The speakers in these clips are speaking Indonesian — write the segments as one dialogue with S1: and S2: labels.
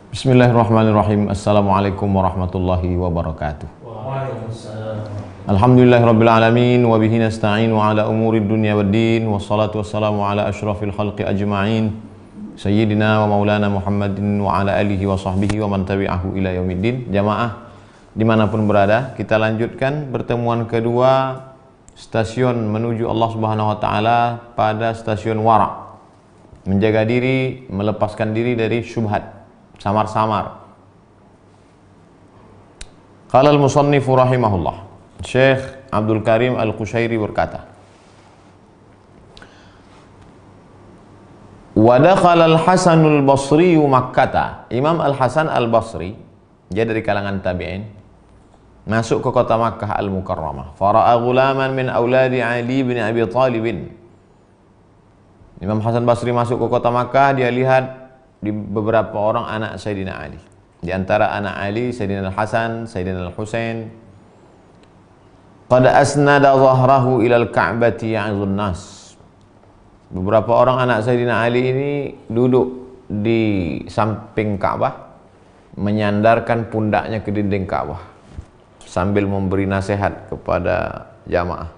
S1: Bismillahirrahmanirrahim. Assalamualaikum warahmatullahi wabarakatuh.
S2: Waalaikumsalam.
S1: Alhamdulillahirabbil alamin wa bihi nasta'in wa ala umurid dunya waddin wassalatu wassalamu ala asyrafil khalqi ajma'in sayyidina wa maulana Muhammadin wa ala alihi wa sahbihi wa man tabi'ahu ila yaumiddin. Jamaah dimanapun berada, kita lanjutkan pertemuan kedua stasiun menuju Allah Subhanahu wa taala pada stasiun wara'. Menjaga diri, melepaskan diri dari syubhat, samar-samar. Qala al-musannifu rahimahullah, Syekh Abdul Karim Al-Qushairi berkata, wa dakhala al-Hasanul Basri Makkah. Imam Al-Hasan Al-Basri, dia dari kalangan tabi'in, masuk ke kota Makkah Al-Mukarramah. Fara'a ghulaman min auladi Ali bin Abi Thalib. Imam Hasan Basri masuk ke kota Makkah, dia lihat di beberapa orang anak Sayyidina Ali. Di antara anak Ali, Sayyidina Al-Hasan, Sayyidina Al-Husain. Qad asnada dhahrahu ilal Ka'bati ya'izun nas. Beberapa orang anak Sayyidina Ali ini duduk di samping Ka'bah, menyandarkan pundaknya ke dinding Ka'bah sambil memberi nasihat kepada jamaah.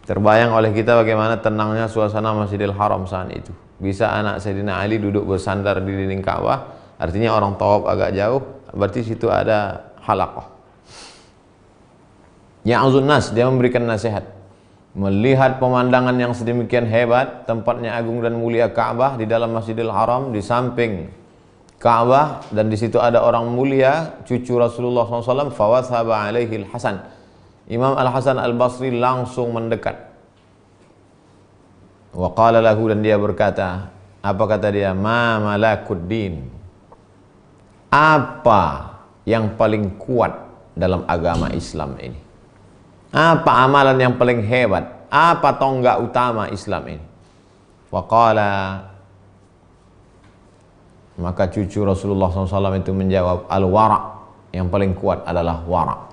S1: Terbayang oleh kita bagaimana tenangnya suasana Masjidil Haram saat itu. Bisa anak Sayyidina Ali duduk bersandar di dinding Ka'bah, artinya orang tawaf agak jauh, berarti situ ada halaqah. Ya'uzun nas, dia memberikan nasihat. Melihat pemandangan yang sedemikian hebat, tempatnya agung dan mulia Ka'bah di dalam Masjidil Haram, di samping Ka'bah, dan di situ ada orang mulia, cucu Rasulullah SAW, fawathaba alaihi al-Hasan. Imam Al-Hasan Al-Basri langsung mendekat. Wa qala lahu, dan dia berkata, apa kata dia? Ma malakuddin. Apa yang paling kuat dalam agama Islam ini? Apa amalan yang paling hebat? Apa tonggak utama Islam ini? Wa qala, maka cucu Rasulullah SAW itu menjawab, al-wara', yang paling kuat adalah wara'.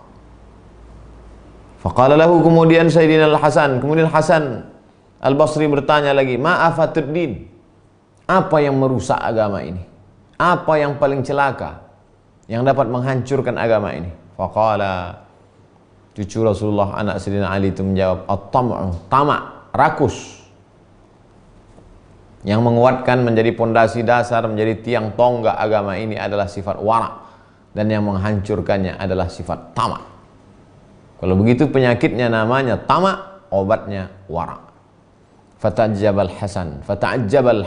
S1: Faqala lahu, kemudian Sayyidina Al-Hasan, kemudian Hasan Al-Basri bertanya lagi, ma'afatuddin, apa yang merusak agama ini? Apa yang paling celaka yang dapat menghancurkan agama ini? Faqala, cucu Rasulullah anak Sayyidina Ali itu menjawab, at-tam'u, tamak, rakus. Yang menguatkan menjadi pondasi dasar, menjadi tiang tonggak agama ini adalah sifat wara', dan yang menghancurkannya adalah sifat tamak. Kalau begitu penyakitnya namanya tamak, obatnya wara'. Fata'ajjabal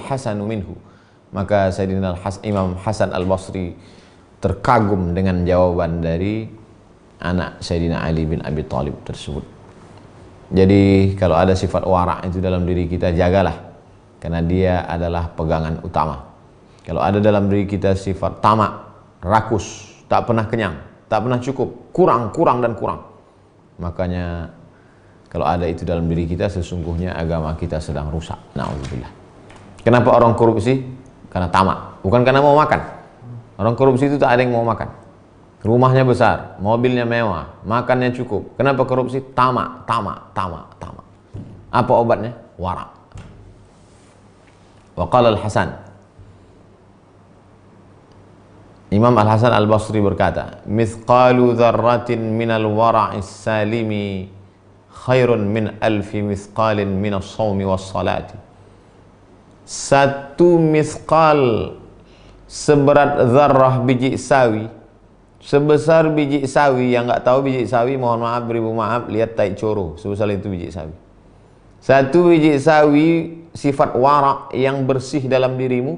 S1: Hasanu minhu. Maka Sayyidina Imam Hasan Al-Basri terkagum dengan jawaban dari anak Sayyidina Ali bin Abi Thalib tersebut. Jadi kalau ada sifat wara' itu dalam diri kita, jagalah, karena dia adalah pegangan utama. Kalau ada dalam diri kita sifat tamak, rakus, tak pernah kenyang, tak pernah cukup, kurang dan kurang, makanya kalau ada itu dalam diri kita, sesungguhnya agama kita sedang rusak. Na'udzubillah. Kenapa orang korupsi? Karena tamak, bukan karena mau makan. Orang korupsi itu tak ada yang mau makan. Rumahnya besar, mobilnya mewah, makannya cukup. Kenapa korupsi? Tamak. Apa obatnya? Wara'. Wa qala Al-Hasan, Imam Al-Hasan Al-Basri berkata, mithqalu dzarratin minal wara'is salimi khairun min alfi mithqalin minas sawmi was salati. Satu mithqal, seberat zarrah biji sawi, sebesar biji sawi. Yang nggak tahu biji sawi, mohon maaf, beribu maaf, lihat tai coro, sebesar itu biji sawi. Satu biji sawi sifat wara' yang bersih dalam dirimu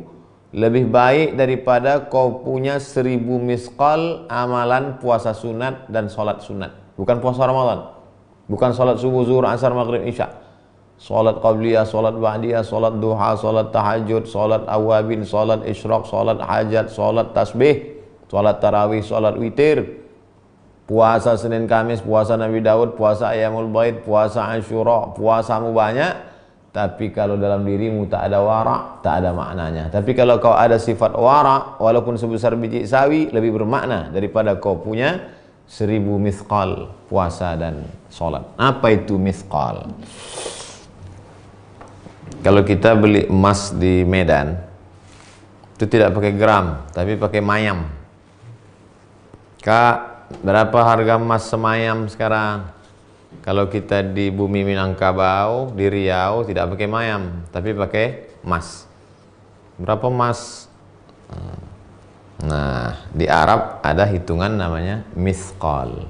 S1: lebih baik daripada kau punya 1000 misqal amalan puasa sunat dan sholat sunat. Bukan puasa Ramadan, bukan sholat subuh, zuhur, asar, maghrib, isya. Sholat qabliyah, sholat ba'diyah, sholat duha, sholat tahajud, sholat awabin, sholat isyraq, sholat hajat, sholat tasbih, sholat tarawih, sholat witir, puasa Senin Kamis, puasa Nabi Daud, puasa Ayyamul Baid, puasa Asyura, puasamu banyak. Tapi kalau dalam dirimu tak ada wara', tak ada maknanya. Tapi kalau kau ada sifat wara', walaupun sebesar biji sawi, lebih bermakna daripada kau punya 1000 mithqal puasa dan sholat. Apa itu mithqal? Kalau kita beli emas di Medan, Itu tidak pakai gram, tapi pakai mayam. Kak, berapa harga emas semayam sekarang? Kalau kita di bumi Minangkabau, di Riau, tidak pakai mayam, tapi pakai emas. Berapa emas? Nah, di Arab ada hitungan namanya misqal.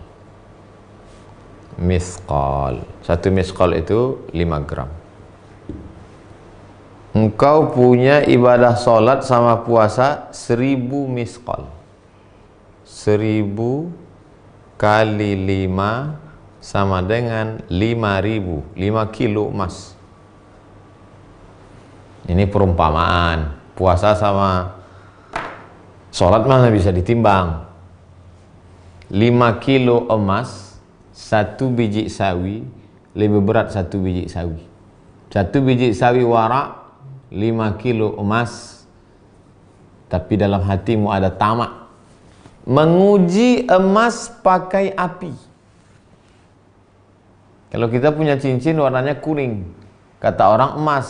S1: Misqal. 1 misqal itu 5 gram. Engkau punya ibadah sholat sama puasa 1000 misqal. 1000 kali 5 sama dengan 5000, 5 kilo emas. Ini perumpamaan. Puasa sama sholat mana bisa ditimbang. 5 kilo emas, 1 biji sawi lebih berat 1 biji sawi. 1 biji sawi warak, 5 kilo emas, tapi dalam hatimu ada tamak. Menguji emas pakai api. Kalau kita punya cincin warnanya kuning, kata orang emas,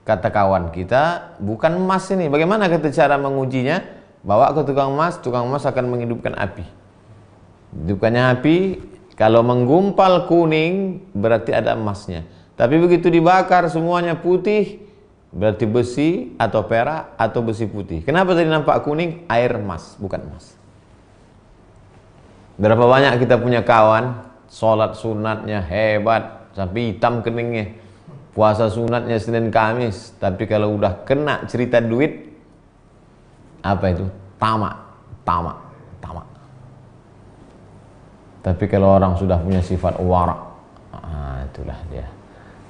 S1: kata kawan kita bukan emas ini. Bagaimana kita cara mengujinya? Bawa ke tukang emas akan menghidupkan api. Hidupkannya api, kalau menggumpal kuning berarti ada emasnya. Tapi begitu dibakar semuanya putih, berarti besi atau perak atau besi putih. Kenapa tadi nampak kuning? Air emas, bukan emas. Berapa banyak kita punya kawan, sholat sunatnya hebat, sampai hitam keningnya. Puasa sunatnya Senin Kamis, tapi kalau udah kena cerita duit, apa itu? Tamak. Tapi kalau orang sudah punya sifat warak, itulah dia.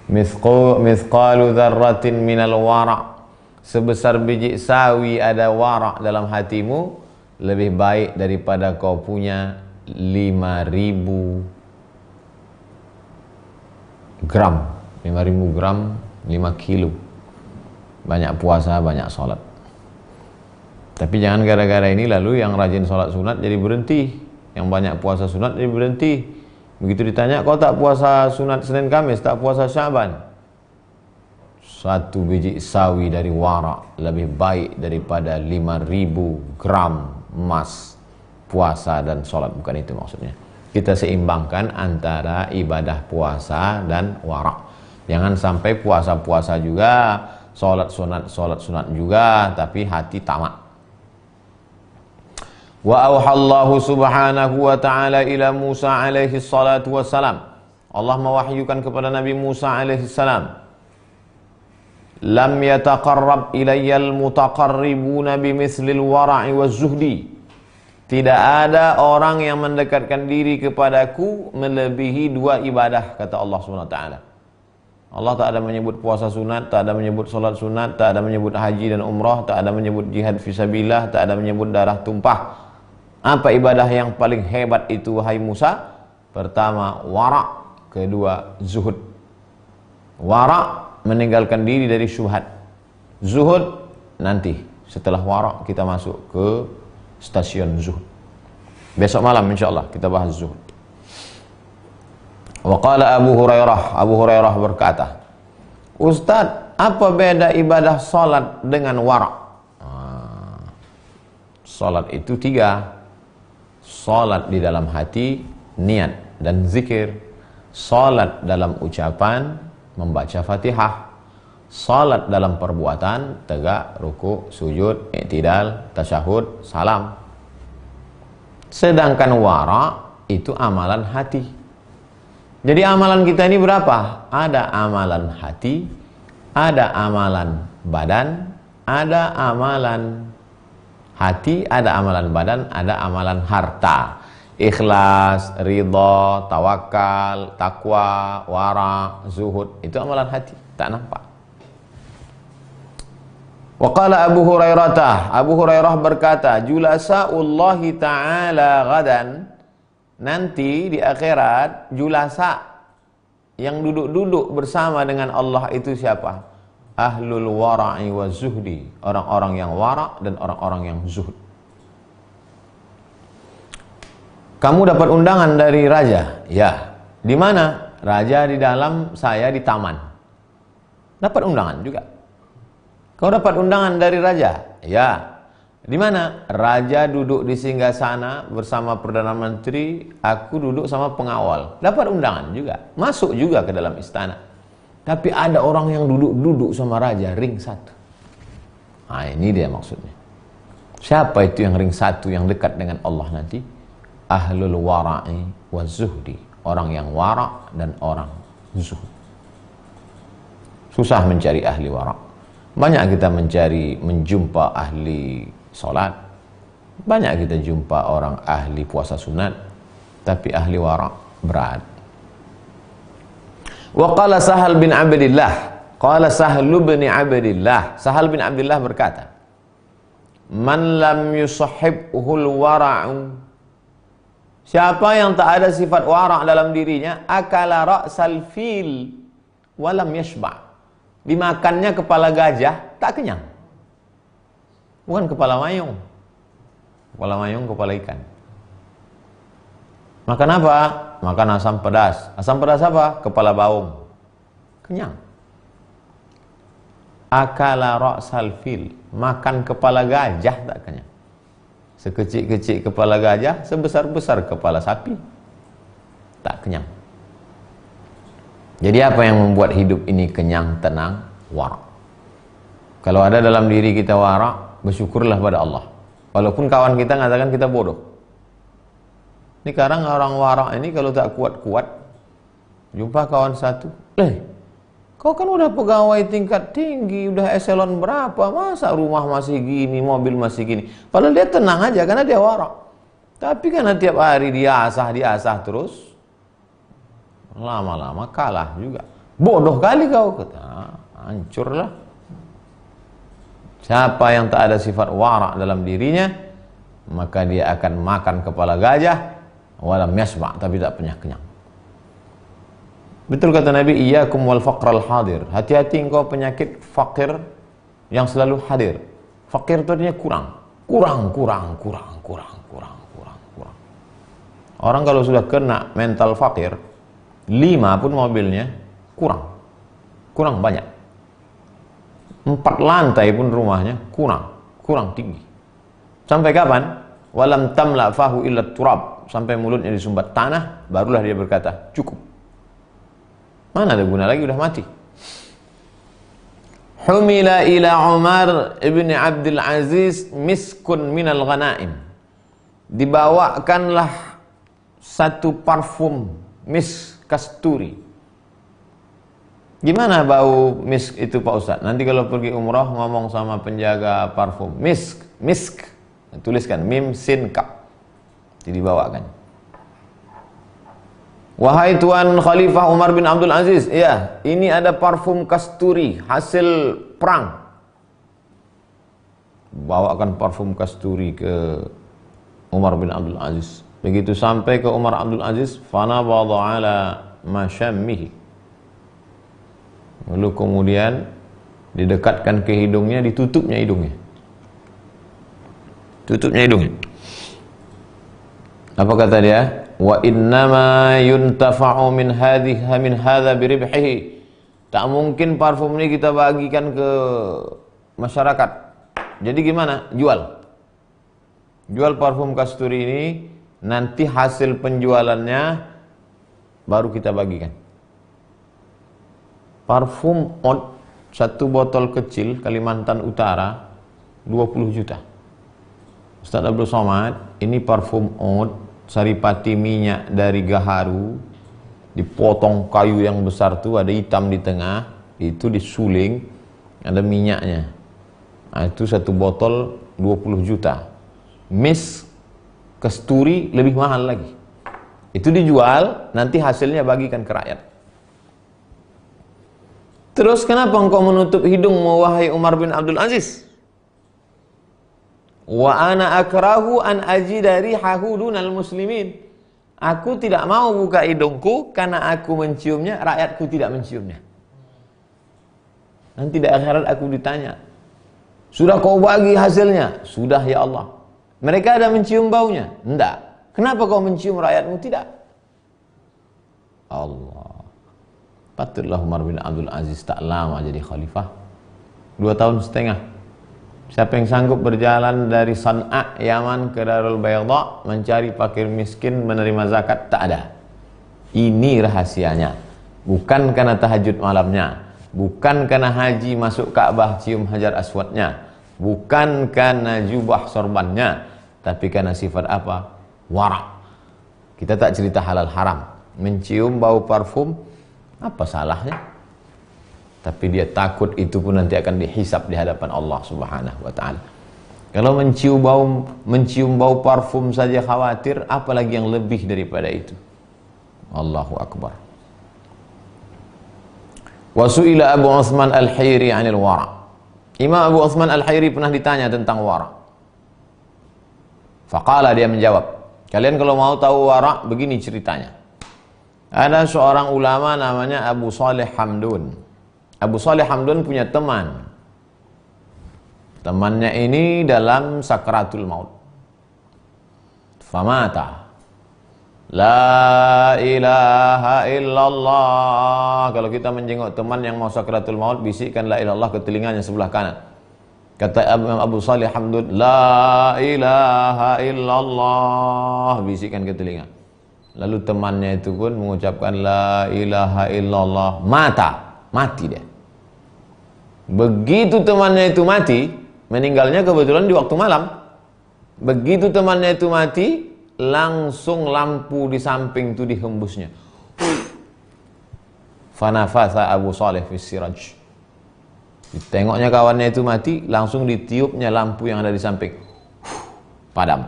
S1: Mithqalu dzarratin minal wara'. Sebesar biji sawi ada warak dalam hatimu, lebih baik daripada kau punya 5000 gram. 5000 gram 5 kilo. Banyak puasa, banyak sholat. Tapi jangan gara-gara ini lalu yang rajin sholat sunat jadi berhenti, yang banyak puasa sunat jadi berhenti. Begitu ditanya, kau tak puasa sunat Senin Kamis, tak puasa Syaban? 1 biji sawi dari warak lebih baik daripada 5000 gram emas. Puasa dan sholat, bukan itu maksudnya. Kita seimbangkan antara ibadah puasa dan warak. Jangan sampai puasa-puasa juga, sholat sunat juga, tapi hati tamak. Wa auhallahu subhanahu wa ta'ala ila Musa alaihi salatu wassalam. Allah mewahyukan kepada Nabi Musa alaihi salam, lam yataqarrab ilayyal mutaqarribuna bimithlil wara'i waz zuhdi. Tidak ada orang yang mendekatkan diri kepadaku melebihi 2 ibadah, kata Allah SWT. Allah tak ada menyebut puasa sunat, tak ada menyebut solat sunat, tak ada menyebut haji dan umrah, tak ada menyebut jihad fisabilillah, tak ada menyebut darah tumpah. Apa ibadah yang paling hebat itu, wahai Musa? Pertama, wara'. Kedua, zuhud. Wara' meninggalkan diri dari syubhat. Zuhud nanti, setelah wara' kita masuk ke stasiun zuhud. Besok malam insyaallah kita bahas zuhud. Wa qala Abu Hurairah berkata, Ustaz, apa beda ibadah salat dengan wara'? Salat itu 3. Salat di dalam hati, niat dan zikir. Salat dalam ucapan, membaca Fatihah. Salat dalam perbuatan, tegak, ruku, sujud, i'tidal, tasyahud, salam. Sedangkan wara' itu amalan hati. Jadi amalan kita ini berapa? Ada amalan hati, ada amalan badan, ada amalan hati, ada amalan badan, ada amalan harta. Ikhlas, ridha, tawakal, takwa, wara', zuhud, itu amalan hati, tak nampak. Wa qala Abu Hurairah berkata, julasa'ullahi ta'ala gadan, nanti di akhirat julasa yang duduk-duduk bersama dengan Allah itu siapa? Ahlul wara'i wa zuhdi, orang-orang yang wara' dan orang-orang yang zuhud. Kamu dapat undangan dari raja? Ya. Di mana? Raja di dalam, saya di taman. Dapat undangan juga. Kau dapat undangan dari raja? Ya. Di mana? Raja duduk di singgasana bersama Perdana Menteri, aku duduk sama pengawal. Dapat undangan juga, masuk juga ke dalam istana. Tapi ada orang yang duduk-duduk sama raja, ring satu. Nah, ini dia maksudnya. Siapa itu yang ring satu yang dekat dengan Allah nanti? Ahlul wara'i wa zuhdi. Orang yang wara' dan orang zuhud. Susah mencari ahli wara'. Banyak kita menjumpa ahli solat, banyak kita jumpa orang ahli puasa sunat, tapi ahli wara' berat. Wa qala Sahal bin Abdillah, qala Sahal bin Abdillah, Sahal bin Abdillah berkata, man lam yusahibhul wara'u, siapa yang tak ada sifat wara' dalam dirinya, akala ra'sal fil walam yashba', dimakannya kepala gajah tak kenyang. Bukan kepala mayung. Kepala mayung, kepala ikan. Makan apa? Makan asam pedas. Asam pedas apa? Kepala baung. Kenyang. Akala ra'sal fil, makan kepala gajah tak kenyang. Sekecil-kecil kepala gajah, sebesar-besar kepala sapi. Tak kenyang. Jadi apa yang membuat hidup ini kenyang, tenang? Wara'. Kalau ada dalam diri kita wara', bersyukurlah pada Allah. Walaupun kawan kita mengatakan kita bodoh. Ini sekarang orang wara' ini kalau tak kuat-kuat, jumpa kawan satu, kau kan udah pegawai tingkat tinggi, udah eselon berapa, masa rumah masih gini, mobil masih gini. Padahal dia tenang aja karena dia wara'. Tapi karena tiap hari dia asah terus, lama-lama kalah juga. Bodoh kali kau, kata. Hancurlah. Siapa yang tak ada sifat wara' dalam dirinya, maka dia akan makan kepala gajah, walam yasma', tapi tak punya kenyang. Betul kata Nabi, iyyakum wal faqral hadir. Hati-hati engkau penyakit fakir yang selalu hadir. Fakir itu artinya kurang. Orang kalau sudah kena mental fakir, 5 pun mobilnya kurang banyak. 4 lantai pun rumahnya kurang tinggi. Sampai kapan? Walam tamla fahu illa turab, sampai mulutnya disumbat tanah, barulah dia berkata cukup. Mana ada guna lagi, udah mati. Humila ila Umar ibn Abdul Aziz miskun minal ghanaim, dibawakanlah satu parfum misk kasturi. Gimana bau misk itu Pak Ustadz? Nanti kalau pergi umrah ngomong sama penjaga parfum, misk, tuliskan mim sin kaf, dibawakan. Wahai Tuan Khalifah Umar bin Abdul Aziz, ya, ini ada parfum kasturi hasil perang. Bawakan parfum kasturi ke Umar bin Abdul Aziz. Begitu sampai ke Umar Abdul Aziz, fanabadha ala masyammihi, lalu kemudian didekatkan ke hidungnya, ditutupnya hidungnya. Apa kata dia? Wa innama yuntafa'u min hadha biribhihi. Tak mungkin parfum ini kita bagikan ke masyarakat. Jadi gimana? Jual parfum kasturi ini, nanti hasil penjualannya baru kita bagikan. Parfum Oud, satu botol kecil Kalimantan Utara 20 juta. Ustaz Abdul Somad, ini parfum Oud, saripati minyak dari Gaharu, dipotong kayu yang besar tuh, ada hitam di tengah, itu disuling, ada minyaknya. Nah, itu satu botol 20 juta. Misk kasturi lebih mahal lagi. Itu dijual, nanti hasilnya bagikan ke rakyat. Terus kenapa engkau menutup hidungmu wahai Umar bin Abdul Aziz? Wa ana akrahu an ajida rihahu dunal muslimin. Aku tidak mau buka hidungku karena aku menciumnya, rakyatku tidak menciumnya. Nanti di akhirat aku ditanya, sudah kau bagi hasilnya? Sudah ya Allah. Mereka ada mencium baunya? Enggak. Kenapa kau mencium, rakyatmu tidak? Allah. Patutlah Umar bin Abdul Aziz tak lama jadi khalifah, 2 tahun setengah. Siapa yang sanggup berjalan dari San'a, Yaman ke Darul Bayda mencari fakir miskin menerima zakat? Tak ada. Ini rahasianya. Bukan karena tahajud malamnya, bukan karena haji masuk Ka'bah cium Hajar Aswadnya, bukan karena jubah sorbannya, tapi karena sifat apa? Wara'. Kita tak cerita halal haram. Mencium bau parfum, apa salahnya? Tapi dia takut itu pun nanti akan dihisap di hadapan Allah Subhanahu wa taala. Kalau mencium bau parfum saja khawatir, apalagi yang lebih daripada itu. Allahu akbar. Wa su'ila Abu Utsman Al-Hayri 'anil wara'. Imam Abu Utsman Al-Hayri pernah ditanya tentang wara'. Faqala, dia menjawab, kalian kalau mau tahu wara', begini ceritanya. Ada seorang ulama namanya Abu Saleh Hamdun. Abu Saleh Hamdun punya teman. Temannya ini dalam sakratul maut. Famata. La ilaha illallah. Kalau kita menjenguk teman yang mau sakratul maut, bisikkan la ilaha illallah ke telinganya sebelah kanan. Kata Abu Saleh Hamdun, la ilaha illallah, bisikkan ke telinga. Lalu temannya itu pun mengucapkan la ilaha illallah. Mati dia. Begitu temannya itu mati, meninggalnya kebetulan di waktu malam. Begitu temannya itu mati, langsung lampu di samping itu dihembusnya. Fanafasa Abu Saleh fis siraj. Ditengoknya kawannya itu mati, langsung ditiupnya lampu yang ada di samping. Padam.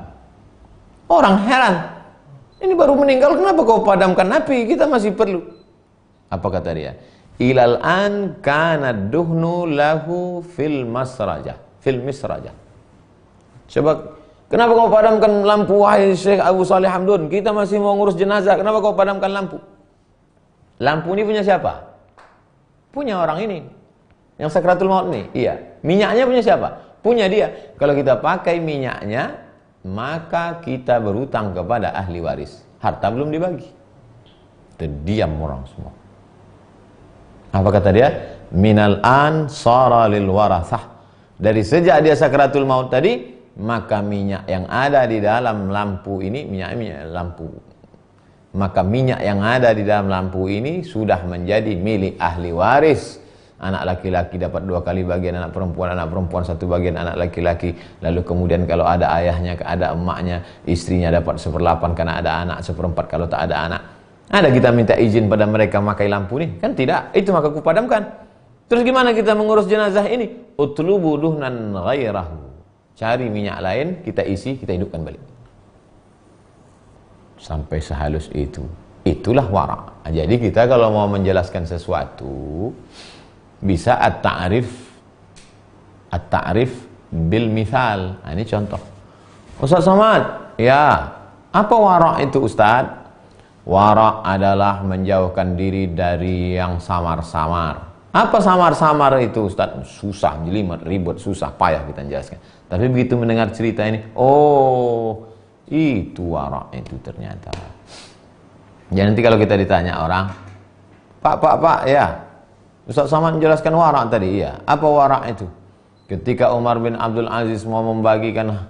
S1: Orang heran. Ini baru meninggal, kenapa kau padamkan api? Kita masih perlu. Apa kata dia? Ilal an kana duhnu lahu fil misrajah. Coba, kenapa kau padamkan lampu, wahai Syekh Abu Saleh Hamdun? Kita masih mau ngurus jenazah, kenapa kau padamkan lampu? Lampu ini punya siapa? Punya orang ini, yang sakratul maut nih. Iya. Minyaknya punya siapa? Punya dia. Kalau kita pakai minyaknya, maka kita berutang kepada ahli waris. Harta belum dibagi. Terdiam orang semua. Apa kata dia? Minal an sara lil warathah. Dari sejak dia sakratul maut tadi, maka minyak yang ada di dalam lampu ini, minyak lampu. Maka minyak yang ada di dalam lampu ini sudah menjadi milik ahli waris. Anak laki-laki dapat 2 kali bagian, anak perempuan 1 bagian, anak laki-laki. Lalu kemudian kalau ada ayahnya, ada emaknya, istrinya dapat 1/8 karena ada anak, 1/4 kalau tak ada anak. Ada kita minta izin pada mereka memakai lampu nih? Kan tidak, itu maka kupadamkan. Terus gimana kita mengurus jenazah ini? Utlubu duhnan ghairahu. Cari minyak lain, kita isi, kita hidupkan balik. Sampai sehalus itu. Itulah wara'. Jadi kita kalau mau menjelaskan sesuatu, bisa at-ta'rif bil mithal. Nah, ini contoh. Ustaz Somad, ya, apa wara' itu Ustaz? Wara' adalah menjauhkan diri dari yang samar-samar. Apa samar-samar itu Ustaz? Susah, jelimet, ribet, susah, payah kita jelaskan. Tapi begitu mendengar cerita ini, oh, itu wara' itu ternyata. Jadi nanti kalau kita ditanya orang, Pak, ya, Ustaz Somad menjelaskan wara' tadi, iya. Apa wara' itu? Ketika Umar bin Abdul Aziz mau membagikan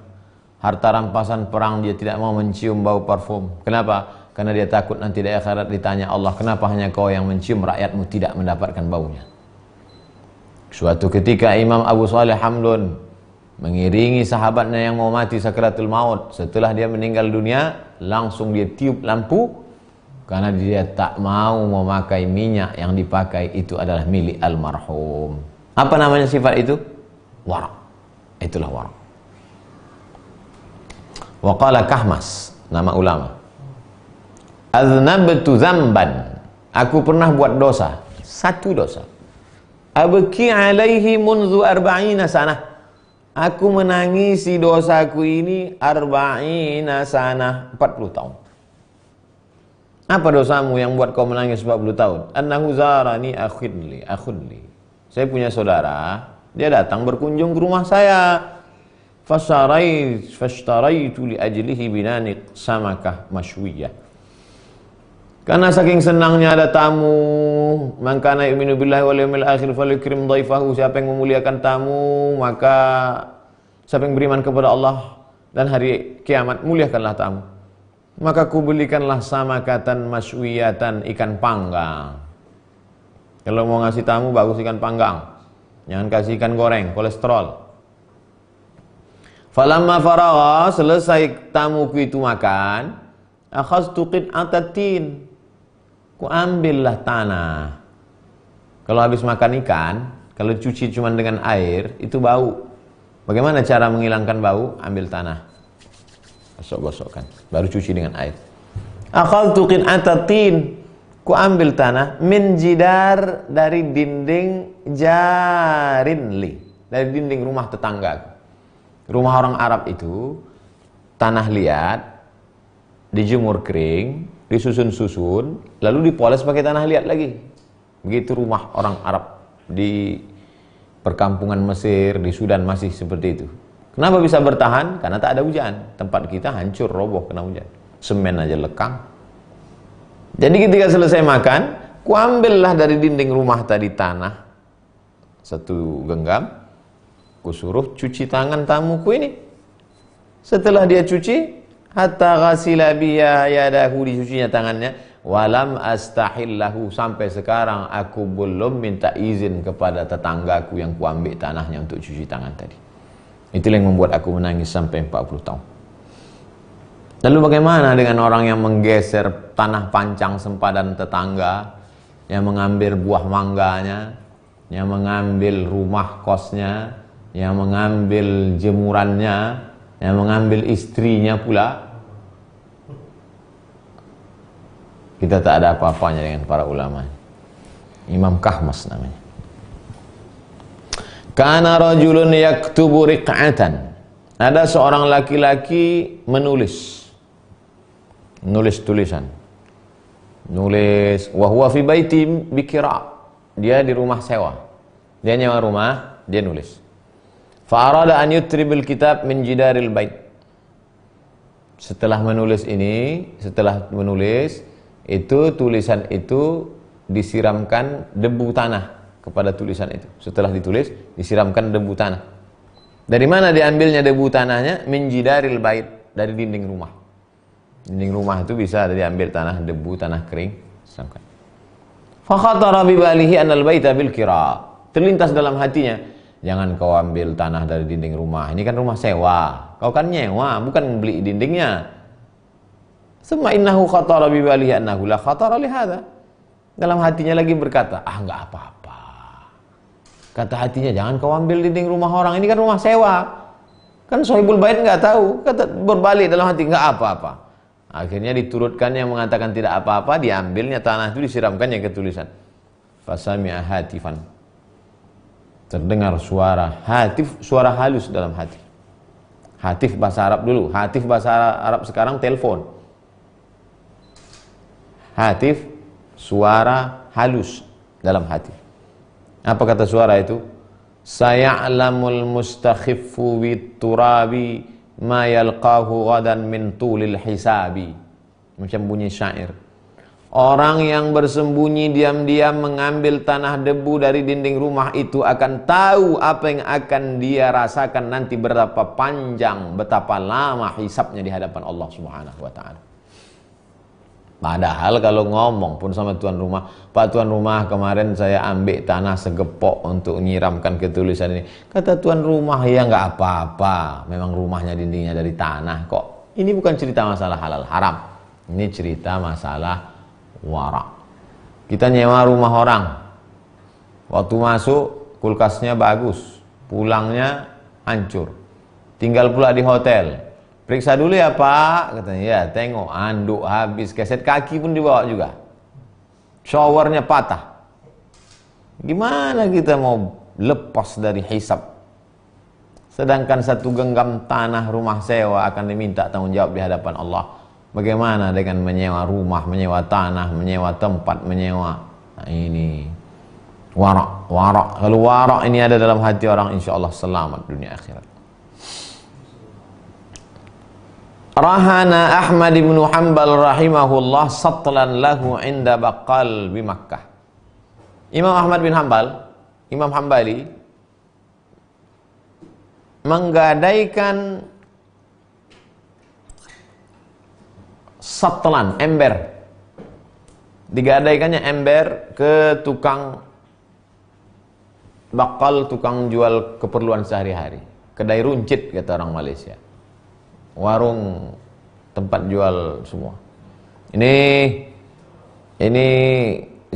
S1: harta rampasan perang, dia tidak mau mencium bau parfum. Kenapa? Karena dia takut nanti di akhirat ditanya Allah, kenapa hanya kau yang mencium, rakyatmu tidak mendapatkan baunya. Suatu ketika Imam Abu Saleh Hamdun mengiringi sahabatnya yang mau mati sakratul maut. Setelah dia meninggal dunia, langsung dia tiup lampu, karena dia tak mau memakai minyak yang dipakai itu adalah milik almarhum. Apa namanya sifat itu? Wara'. Itulah wara'. Wa qala Kahmas, nama ulama. Aznabtu dzamban. Aku pernah buat dosa, 1 dosa. Abki alaihi munzu 40 sanah. Aku menangisi dosaku ini 40 sanah, 40 tahun. Apa dosamu yang buat kau menangis 40 tahun? Annahu zarani akhunli. Saya punya saudara, dia datang berkunjung ke rumah saya. Fashtaraitu li ajlihi binaniq samakah mashwiyah. Karena saking senangnya ada tamu, man kana yu'minu billahi wal yawmil akhir falyukrim dhaifahu. Siapa yang memuliakan tamu, maka Siapa yang beriman kepada Allah dan hari kiamat, muliakanlah tamu. Maka kubelikanlah samakatan maswiyatan, ikan panggang. Kalau mau ngasih tamu, bagus ikan panggang. Jangan kasih ikan goreng, kolesterol. Falamma faragha, selesai tamuku itu makan, akhaztu qit'atatin, ku ambillah tanah. Kalau habis makan ikan, kalau cuci cuma dengan air, itu bau. Bagaimana cara menghilangkan bau? Ambil tanah, gosok-gosokkan, baru cuci dengan air. Akhaztu qit'atatin, ku ambil tanah, min jidar, dari dinding jarinli, dari dinding rumah tetangga. Rumah orang Arab itu tanah liat, dijemur kering, disusun-susun, lalu dipoles pakai tanah liat lagi. Begitu rumah orang Arab di perkampungan Mesir, di Sudan masih seperti itu. Kenapa bisa bertahan? Karena tak ada hujan. Tempat kita hancur, roboh kena hujan. Semen aja lekang. Jadi ketika selesai makan, ku ambillah dari dinding rumah tadi tanah, satu genggam, ku suruh cuci tangan tamuku ini. Setelah dia cuci, hatta ghasila biya yadahu, dicucinya tangannya, walam astahillahu, sampai sekarang aku belum minta izin kepada tetanggaku yang ku ambil tanahnya untuk cuci tangan tadi. Itulah yang membuat aku menangis sampai 40 tahun. Lalu bagaimana dengan orang yang menggeser tanah pancang sempadan tetangga, yang mengambil buah mangganya, yang mengambil rumah kosnya, yang mengambil jemurannya, yang mengambil istrinya pula? Kita tak ada apa-apanya dengan para ulama. Imam Kahmas namanya. Kana rajulun yaktubu riq'atan. Ada seorang laki-laki menulis tulisan. Nulis wa huwa fi baiti bikira. Dia di rumah sewa. Dia nyewa rumah, dia nulis. Fa arada an yutribil kitab min jidaril bait. Setelah menulis itu tulisan itu disiramkan debu tanah kepada tulisan itu. Setelah ditulis, disiramkan debu tanah. Dari mana diambilnya debu tanahnya? Min jidaril bait, dari dinding rumah. Dinding rumah itu bisa diambil tanah debu, tanah kering, siramkan. Fa khatara bi balihi anal baita bil kira. Terlintas dalam hatinya, jangan kau ambil tanah dari dinding rumah. Ini kan rumah sewa. Kau kan nyewa, bukan beli dindingnya. Summa innahu khatara bi balihi annahu la khatara li hadha. Dalam hatinya lagi berkata, enggak apa-apa. Kata hatinya, jangan kau ambil dinding rumah orang, ini kan rumah sewa. Kan sahibul bait enggak tahu. Kata berbalik dalam hati, enggak apa-apa. Akhirnya diturutkan yang mengatakan tidak apa-apa, diambilnya tanah itu, disiramkannya ke tulisan. Fasami'a hatifan. Terdengar suara hatif, suara halus dalam hati. Hatif bahasa Arab dulu, hatif bahasa Arab sekarang telepon. Hatif, suara halus dalam hati. Apa kata suara itu? Saya'lamul mustakhiffu bit turabi ma yalqahu ghadan min tulil hisabi. Macam bunyi syair. Orang yang bersembunyi diam-diam mengambil tanah debu dari dinding rumah itu akan tahu apa yang akan dia rasakan nanti, betapa panjang, betapa lama hisabnya di hadapan Allah Subhanahu wa taala. Padahal kalau ngomong pun sama tuan rumah, Pak tuan rumah, kemarin saya ambil tanah segepok untuk nyiramkan ke tulisan ini. Kata tuan rumah, ya nggak apa-apa, memang rumahnya dindingnya dari tanah kok. Ini bukan cerita masalah halal haram, ini cerita masalah wara. Kita nyewa rumah orang, waktu masuk kulkasnya bagus, pulangnya hancur, tinggal pula di hotel. Periksa dulu ya Pak, katanya. Ya, tengok, anduk habis, keset kaki pun dibawa juga, showernya patah. Gimana kita mau lepas dari hisab? Sedangkan satu genggam tanah rumah sewa akan diminta tanggung jawab di hadapan Allah. Bagaimana dengan menyewa rumah, menyewa tanah, menyewa tempat, menyewa? Nah, ini warak. Kalau warak ini ada dalam hati orang, insya Allah selamat dunia akhirat. Rahana Ahmad bin Hanbal rahimahullah satlan lahu inda baqal bi Makkah. Imam Ahmad bin Hanbal, Imam Hanbali, menggadaikan satlan, ember. Digadaikannya ember ke tukang bakal, tukang jual keperluan sehari-hari. Kedai runcit kata orang Malaysia. Warung tempat jual semua. Ini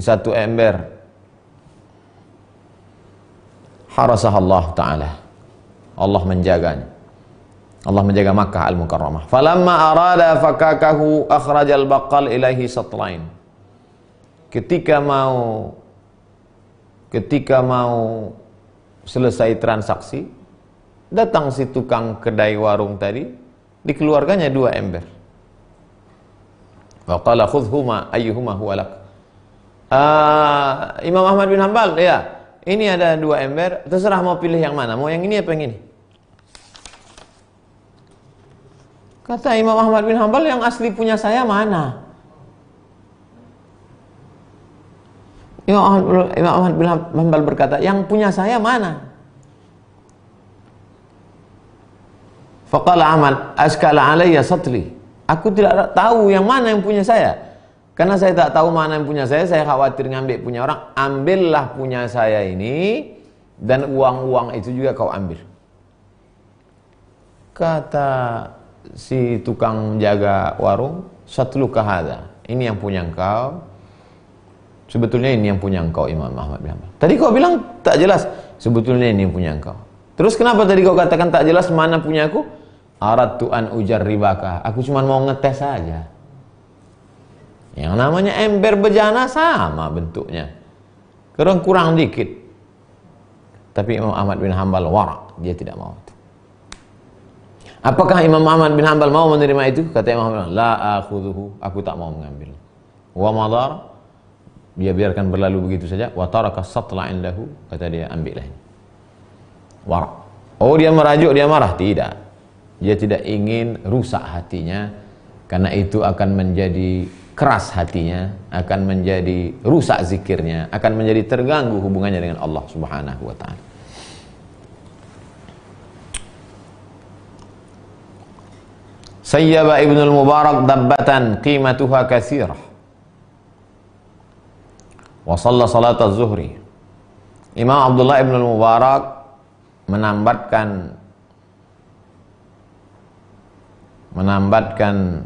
S1: satu ember. Harasahallah ta'ala. Allah menjaganya. Allah menjaga Makkah al-Mukarramah. Falamma arada fakakahu akhrajal baqal ilaihi satlain. Ketika mau selesai transaksi, datang si tukang kedai warung tadi, dikeluarkannya 2 ember. Wa qala khudhuma ayyuhuma huwa lak. Imam Ahmad bin Hanbal, ya, ini ada 2 ember, terserah mau pilih yang mana, mau yang ini apa yang ini? Kata Imam Ahmad bin Hanbal, yang asli punya saya mana? Imam Ahmad bin Hanbal berkata, yang punya saya mana? Faqala Ahmad, askala alayya satli. Aku tidak tahu yang mana yang punya saya. Karena saya tak tahu mana yang punya saya khawatir ngambil punya orang. Ambillah punya saya ini, dan uang-uang itu juga kau ambil. Kata si tukang jaga warung, satluka hadza. Ini yang punya engkau. Sebetulnya ini yang punya engkau, Imam Ahmad bin Hanbal. Tadi kau bilang tak jelas. Sebetulnya ini yang punya engkau. Terus kenapa tadi kau katakan tak jelas mana punya aku? Aradtu an ujarribaka. Aku cuma mau ngetes saja. Yang namanya ember bejana sama bentuknya. Kurang dikit. Tapi Imam Ahmad bin Hanbal warak, dia tidak mau. Apakah Imam Ahmad bin Hanbal mau menerima itu? Kata Imam Ahmad, la akhudhuhu, aku tak mau mengambil. Wa madar, dia biarkan berlalu begitu saja. Wa taraka satla indahu, kata dia, ambillah. Warak. Oh, dia merajuk, dia marah? Tidak. Dia tidak ingin rusak hatinya, karena itu akan menjadi keras hatinya, akan menjadi rusak zikirnya, akan menjadi terganggu hubungannya dengan Allah Subhanahu wa ta'ala. Sayyaba Ibnul Mubarak dabbatan qimatuha katsirah wa shalla salat az-zuhri. Imam Abdullah Ibnul Mubarak menambatkan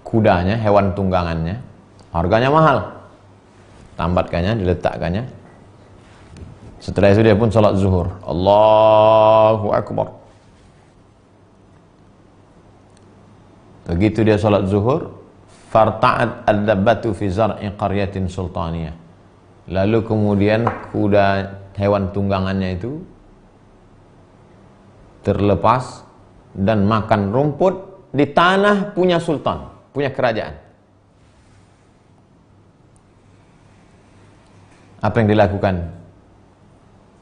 S1: kudanya, hewan tunggangannya, harganya mahal, tambatkannya, diletakkannya. Setelah itu dia pun salat zuhur. Allahu Akbar. Begitu dia salat zuhur, farta'at ad-dabbatu fi zar'i qaryatin sultaniyah. Lalu kemudian kuda, hewan tunggangannya itu terlepas dan makan rumput di tanah punya sultan, punya kerajaan. Apa yang dilakukan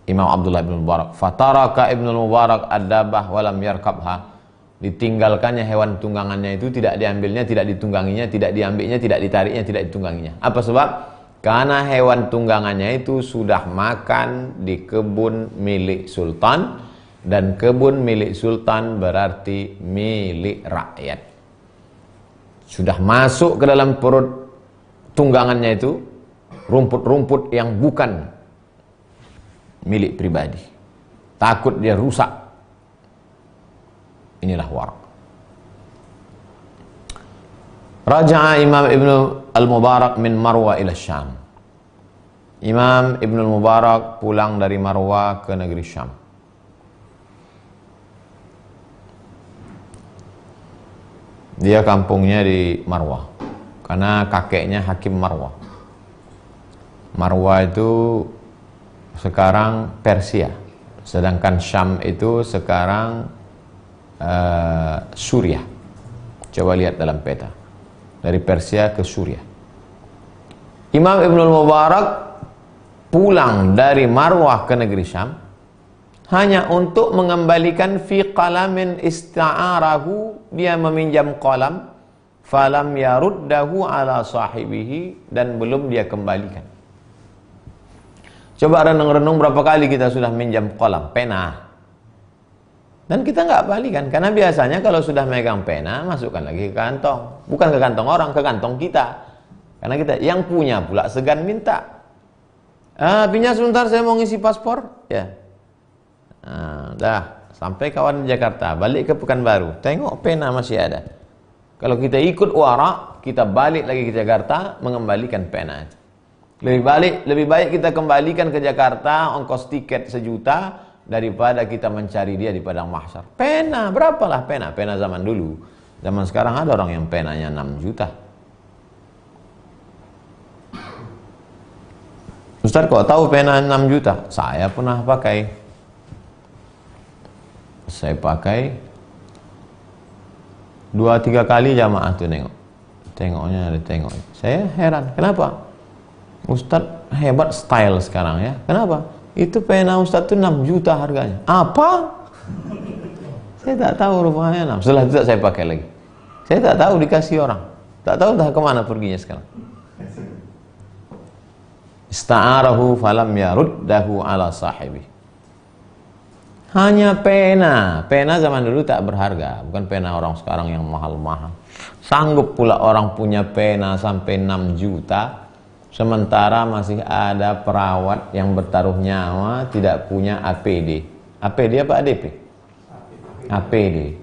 S1: Imam Abdullah bin Mubarak? Fataraka Ibnu Mubarak ad-dabbah walam yarkabha. Ditinggalkannya hewan tunggangannya itu, tidak diambilnya, tidak ditungganginya, tidak diambilnya, tidak ditariknya, tidak ditungganginya. Apa sebab? Karena hewan tunggangannya itu sudah makan di kebun milik sultan, dan kebun milik sultan berarti milik rakyat. Sudah masuk ke dalam perut tunggangannya itu rumput-rumput yang bukan milik pribadi. Takut dia rusak. Inilah warak. Raja'a Imam Ibnu Al-Mubarak min Marwa ila Syam. Imam Ibnu Al-Mubarak pulang dari Marwa ke negeri Syam. Dia kampungnya di Marwa, karena kakeknya Hakim Marwa. Marwa itu sekarang Persia, sedangkan Syam itu sekarang Suriah. Coba lihat dalam peta, dari Persia ke Suriah. Imam Ibnul Mubarak pulang dari Marwah ke negeri Syam hanya untuk mengembalikan fi qalamin ista'arahu, dia meminjam qalam, falam yaruddahu ala sahibihi, dan belum dia kembalikan. Coba renung-renung berapa kali kita sudah minjam qalam, pena. Dan kita nggak balikan, karena biasanya kalau sudah megang pena, masukkan lagi ke kantong. Bukan ke kantong orang, ke kantong kita. Karena kita, yang punya pula segan minta. Pinjam sebentar, saya mau ngisi paspor. Ya. Dah, sampai kawan di Jakarta, balik ke Pekanbaru. Tengok pena masih ada. Kalau kita ikut warak, kita balik lagi ke Jakarta, mengembalikan pena itu. Lebih baik kita kembalikan ke Jakarta, ongkos tiket 1 juta, daripada kita mencari dia di padang mahsyar. Pena, berapalah pena? Pena zaman dulu. Zaman sekarang ada orang yang penanya 6 juta. Ustaz, kok tahu pena 6 juta? Saya pernah pakai. Saya pakai 2-3 kali jamaah tuh nengok. Tengoknya ada tengok. Saya heran, kenapa? Ustaz hebat style sekarang ya. Kenapa? Itu pena Ustaz itu 6 juta harganya. Apa? Saya tak tahu rupanya 6. Setelah itu saya pakai lagi. Saya tak tahu dikasih orang. Tak tahu dah kemana perginya sekarang. Ista'arahu falam yaruddahu ala sahibi. Hanya pena. Pena zaman dulu tak berharga. Bukan pena orang sekarang yang mahal-mahal. Sanggup pula orang punya pena sampai 6 juta. Sementara masih ada perawat yang bertaruh nyawa tidak punya APD. APD apa ADP? APD.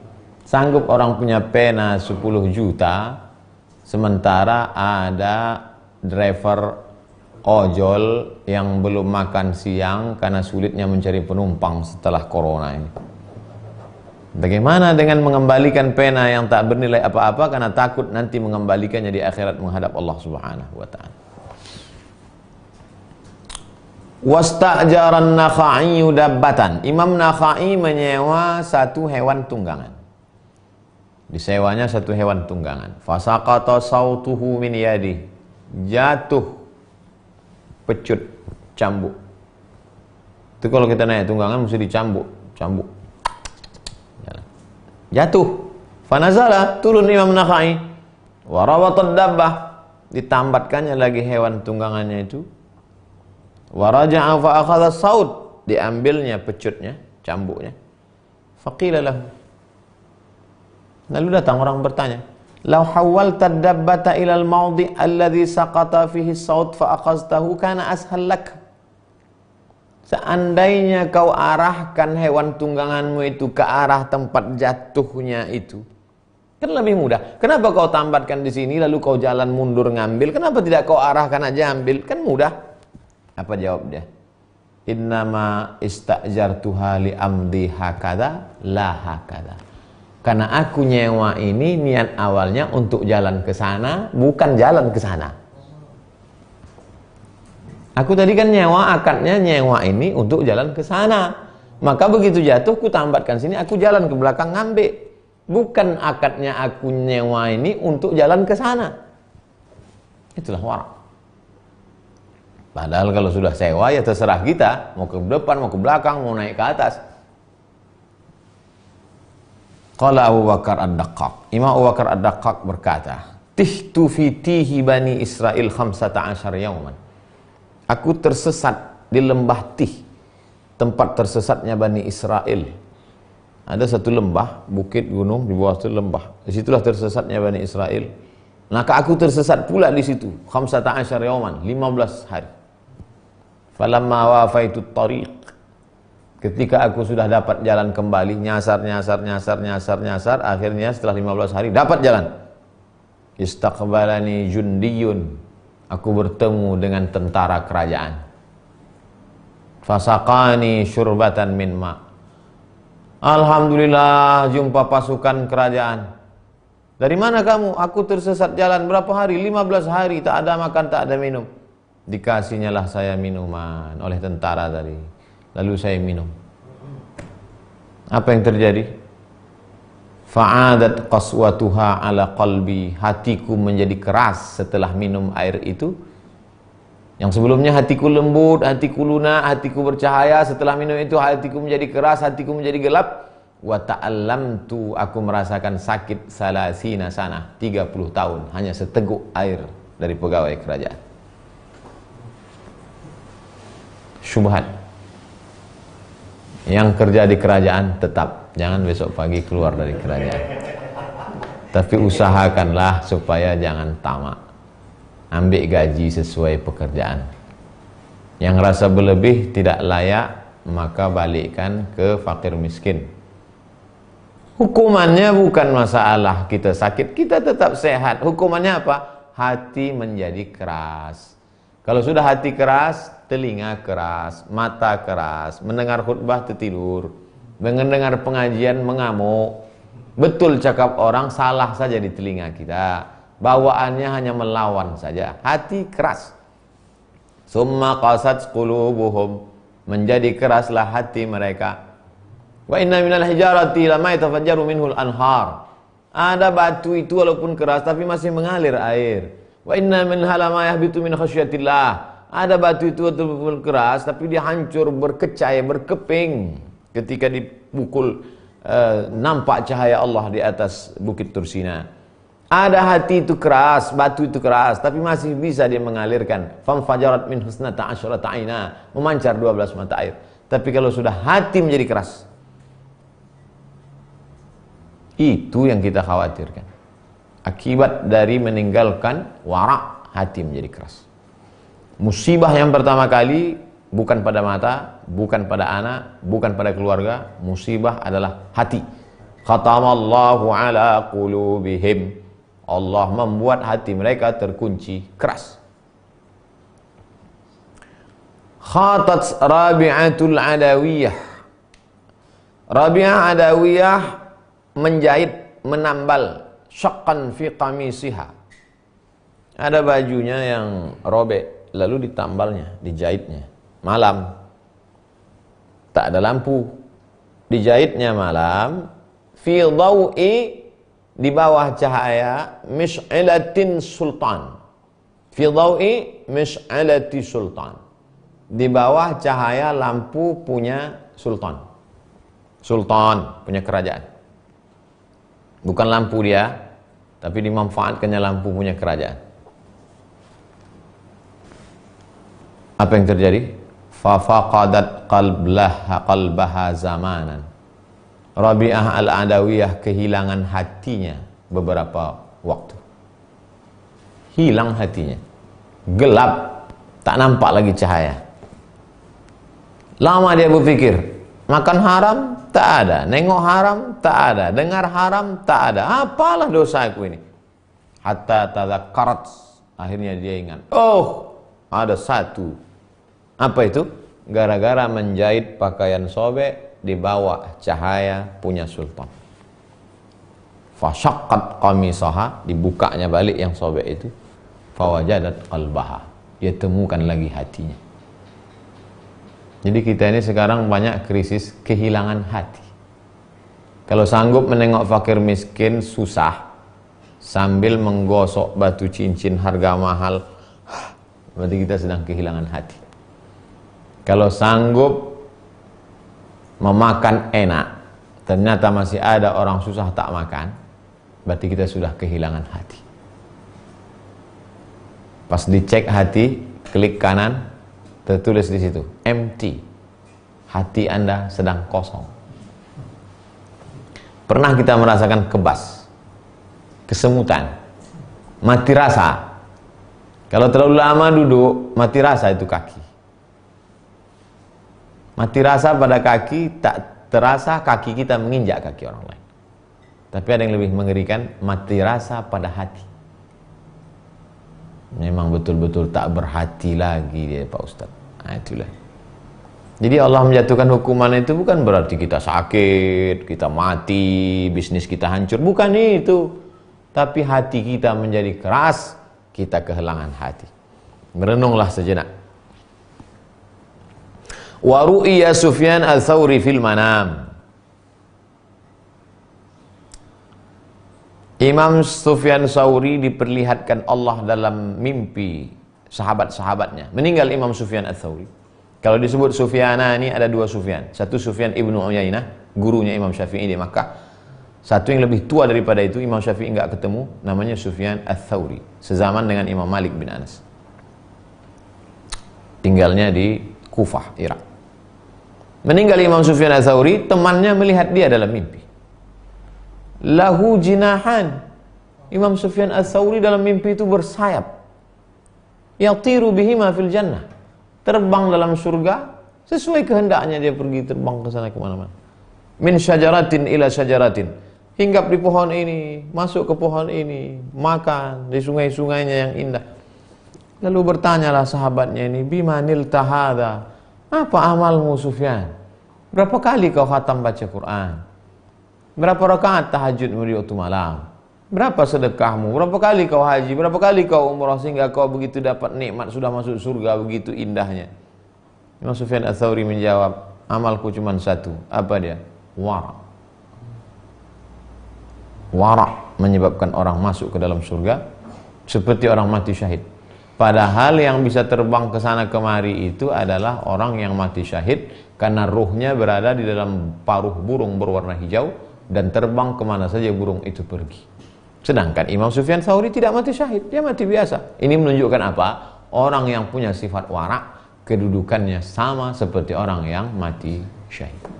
S1: Sanggup orang punya pena 10 juta, sementara ada driver ojol yang belum makan siang karena sulitnya mencari penumpang setelah corona ini. Bagaimana dengan mengembalikan pena yang tak bernilai apa-apa karena takut nanti mengembalikannya di akhirat menghadap Allah Subhanahu wa ta'ala. Wasta'jaran Nakhai dabbatan. Imam Nakhai menyewa satu hewan tunggangan. Disewanya satu hewan tunggangan. Fasaqata sautuhu min yadi. Jatuh pecut cambuk. Itu kalau kita naik tunggangan mesti dicambuk, cambuk. Jatuh. Fanazala, turun Imam Nakhai. Wa rawatad dabbah. Ditambatkannya lagi hewan tunggangannya itu. Waraja'a fa akhadha saut, diambilnya pecutnya, cambuknya. Faqila lahu. Lalu datang orang bertanya, "Law hawwalta ad-dabbata ila al-mawdi' alladhi saqata fihi saut fa akhadhtahu kana ashal lak." Seandainya kau arahkan hewan tungganganmu itu ke arah tempat jatuhnya itu, kan lebih mudah. Kenapa kau tambatkan di sini lalu kau jalan mundur ngambil? Kenapa tidak kau arahkan aja ambil? Kan mudah. Apa jawab dia? Innama istajartuha li amdi hakada la hakada. Karena aku nyewa ini niat awalnya untuk jalan ke sana, bukan jalan ke sana. Aku tadi kan nyewa, akadnya nyewa ini untuk jalan ke sana. Maka begitu jatuh, aku tambatkan sini, aku jalan ke belakang ngambil. Bukan akadnya aku nyewa ini untuk jalan ke sana. Itulah warak. Padahal kalau sudah sewa ya terserah kita, mau ke depan, mau ke belakang, mau naik ke atas. Qala Abu Bakar Ad-Daqqaq. Imam Abu Bakar Ad-Daqqaq berkata, "Tihtu fi tihi Bani Israel 15 yauman." Aku tersesat di lembah Tih, tempat tersesatnya Bani Israel. Ada satu lembah, bukit gunung, di bawah itu lembah. Disitulah tersesatnya Bani Israel. Maka aku tersesat pula di situ, 15 yauman, 15 hari. Falamma wafaitu tariq, ketika aku sudah dapat jalan kembali, nyasar, akhirnya setelah 15 hari dapat jalan. Istaqbalani jundiyun, aku bertemu dengan tentara kerajaan. Fasaqani syurbatan min ma. Alhamdulillah, jumpa pasukan kerajaan. Dari mana kamu? Aku tersesat jalan berapa hari? 15 hari, tak ada makan, tak ada minum. Dikasihnya lah saya minuman oleh tentara tadi. Lalu saya minum. Apa yang terjadi? Fa'adat qaswatuha ala qalbi. Hatiku menjadi keras setelah minum air itu. Yang sebelumnya hatiku lembut, hatiku lunak, hatiku bercahaya. Setelah minum itu hatiku menjadi keras, hatiku menjadi gelap. Wa ta'allamtu, aku merasakan sakit salasina sana, 30 tahun hanya seteguk air dari pegawai kerajaan. Syubhat. Yang kerja di kerajaan tetap, jangan besok pagi keluar dari kerajaan. Tapi usahakanlah supaya jangan tamak. Ambil gaji sesuai pekerjaan. Yang rasa berlebih tidak layak, maka balikkan ke fakir miskin. Hukumannya bukan masalah kita sakit, kita tetap sehat. Hukumannya apa? Hati menjadi keras. Kalau sudah hati keras, telinga keras, mata keras, mendengar khutbah tertidur, mendengar pengajian mengamuk. Betul cakap orang, salah saja di telinga kita. Bawaannya hanya melawan saja. Hati keras. Summa qasat qulubuhum, menjadi keraslah hati mereka. Wa inna minal hijarati lama yatafajjaru minhul anhar. Ada batu itu walaupun keras tapi masih mengalir air. Wa inna minha lama yahbitu min khasyatillah. Ada batu itu walaupun keras tapi dia hancur, berkecai, berkeping ketika dipukul. Nampak cahaya Allah di atas bukit Tursina. Ada hati itu keras, batu itu keras, tapi masih bisa dia mengalirkan. Famfajarat min husnata asyrata aina, memancar 12 mata air. Tapi kalau sudah hati menjadi keras, itu yang kita khawatirkan. Akibat dari meninggalkan warak, hati menjadi keras. Musibah yang pertama kali bukan pada mata, bukan pada anak, bukan pada keluarga. Musibah adalah hati. Khatamallahu ala qulubihim. Allah membuat hati mereka terkunci keras. Khatat Rabi'atul Adawiyah. Rabi'ah Adawiyah menjahit, menambal syaqqan fi qamisiha. Ada bajunya yang robek, lalu ditambalnya, dijahitnya malam. Tak ada lampu. Dijahitnya malam fi dhau'i, di bawah cahaya mis'ilatin sultan. Fi dhau'i mis'ilati sultan. Di bawah cahaya lampu punya sultan. Sultan punya kerajaan. Bukan lampu dia, tapi dimanfaatkannya lampu punya kerajaan. Apa yang terjadi? Fa faqadat qalbaha zamanan. Rabi'ah al-Adawiyah kehilangan hatinya beberapa waktu. Hilang hatinya. Gelap, tak nampak lagi cahaya. Lama dia berpikir, makan haram tak ada, nengok haram tak ada, dengar haram tak ada. Apalah dosaku ini? Hatta tadzakkarat, akhirnya dia ingat, oh, ada satu. Apa itu? Gara-gara menjahit pakaian sobek di bawah cahaya punya sultan. Fasyaqqat qamisaha, dibukanya balik yang sobek itu. Fawajadat qalbaha, dia temukan lagi hatinya. Jadi kita ini sekarang banyak krisis kehilangan hati. Kalau sanggup menengok fakir miskin susah sambil menggosok batu cincin harga mahal, berarti kita sedang kehilangan hati. Kalau sanggup memakan enak, ternyata masih ada orang susah tak makan, berarti kita sudah kehilangan hati. Pas dicek hati, klik kanan, tertulis di situ, empty. Hati Anda sedang kosong. Pernah kita merasakan kebas, kesemutan, mati rasa. Kalau terlalu lama duduk, mati rasa itu kaki. Mati rasa pada kaki, tak terasa kaki kita menginjak kaki orang lain. Tapi ada yang lebih mengerikan, mati rasa pada hati. Memang betul-betul tak berhati lagi dia, Pak Ustaz. Nah, itulah. Jadi Allah menjatuhkan hukuman itu bukan berarti kita sakit, kita mati, bisnis kita hancur. Bukan itu. Tapi hati kita menjadi keras, kita kehilangan hati. Merenunglah sejenak. Wa ru'iya Sufyan al-Thawri fil manam. Imam Sufyan Thawri diperlihatkan Allah dalam mimpi sahabat-sahabatnya. Meninggal Imam Sufyan al-Thawri. Kalau disebut Sufyana ini ada dua Sufyan. Satu Sufyan ibnu Uyainah, gurunya Imam Syafi'i di Makkah. Satu yang lebih tua daripada itu, Imam Syafi'i enggak ketemu, namanya Sufyan al-Thawri. Sezaman dengan Imam Malik bin Anas. Tinggalnya di Kufah, Irak. Meninggal Imam Sufyan Ats-Tsauri, temannya melihat dia dalam mimpi. Lahu jinahan. Imam Sufyan Ats-Tsauri dalam mimpi itu bersayap. Yatiru bihima fil jannah. Terbang dalam surga, sesuai kehendaknya dia pergi terbang ke sana kemana-mana. Min syajaratin ila syajaratin. Hinggap di pohon ini, masuk ke pohon ini, makan di sungai-sungainya yang indah. Lalu bertanyalah sahabatnya ini, bimanil tahada. Apa amalmu Sufyan? Berapa kali kau khatam baca Quran? Berapa rakaat tahajudmu di waktu malam? Berapa sedekahmu? Berapa kali kau haji? Berapa kali kau umrah sehingga kau begitu dapat nikmat sudah masuk surga begitu indahnya? Imam Sufyan Ats-Tsauri menjawab, amalku cuma satu. Apa dia? Wara'. Wara' menyebabkan orang masuk ke dalam surga seperti orang mati syahid. Padahal yang bisa terbang ke sana kemari itu adalah orang yang mati syahid karena ruhnya berada di dalam paruh burung berwarna hijau dan terbang kemana saja burung itu pergi. Sedangkan Imam Sufyan Ats-Tsauri tidak mati syahid, dia mati biasa. Ini menunjukkan apa? Orang yang punya sifat wara' kedudukannya sama seperti orang yang mati syahid.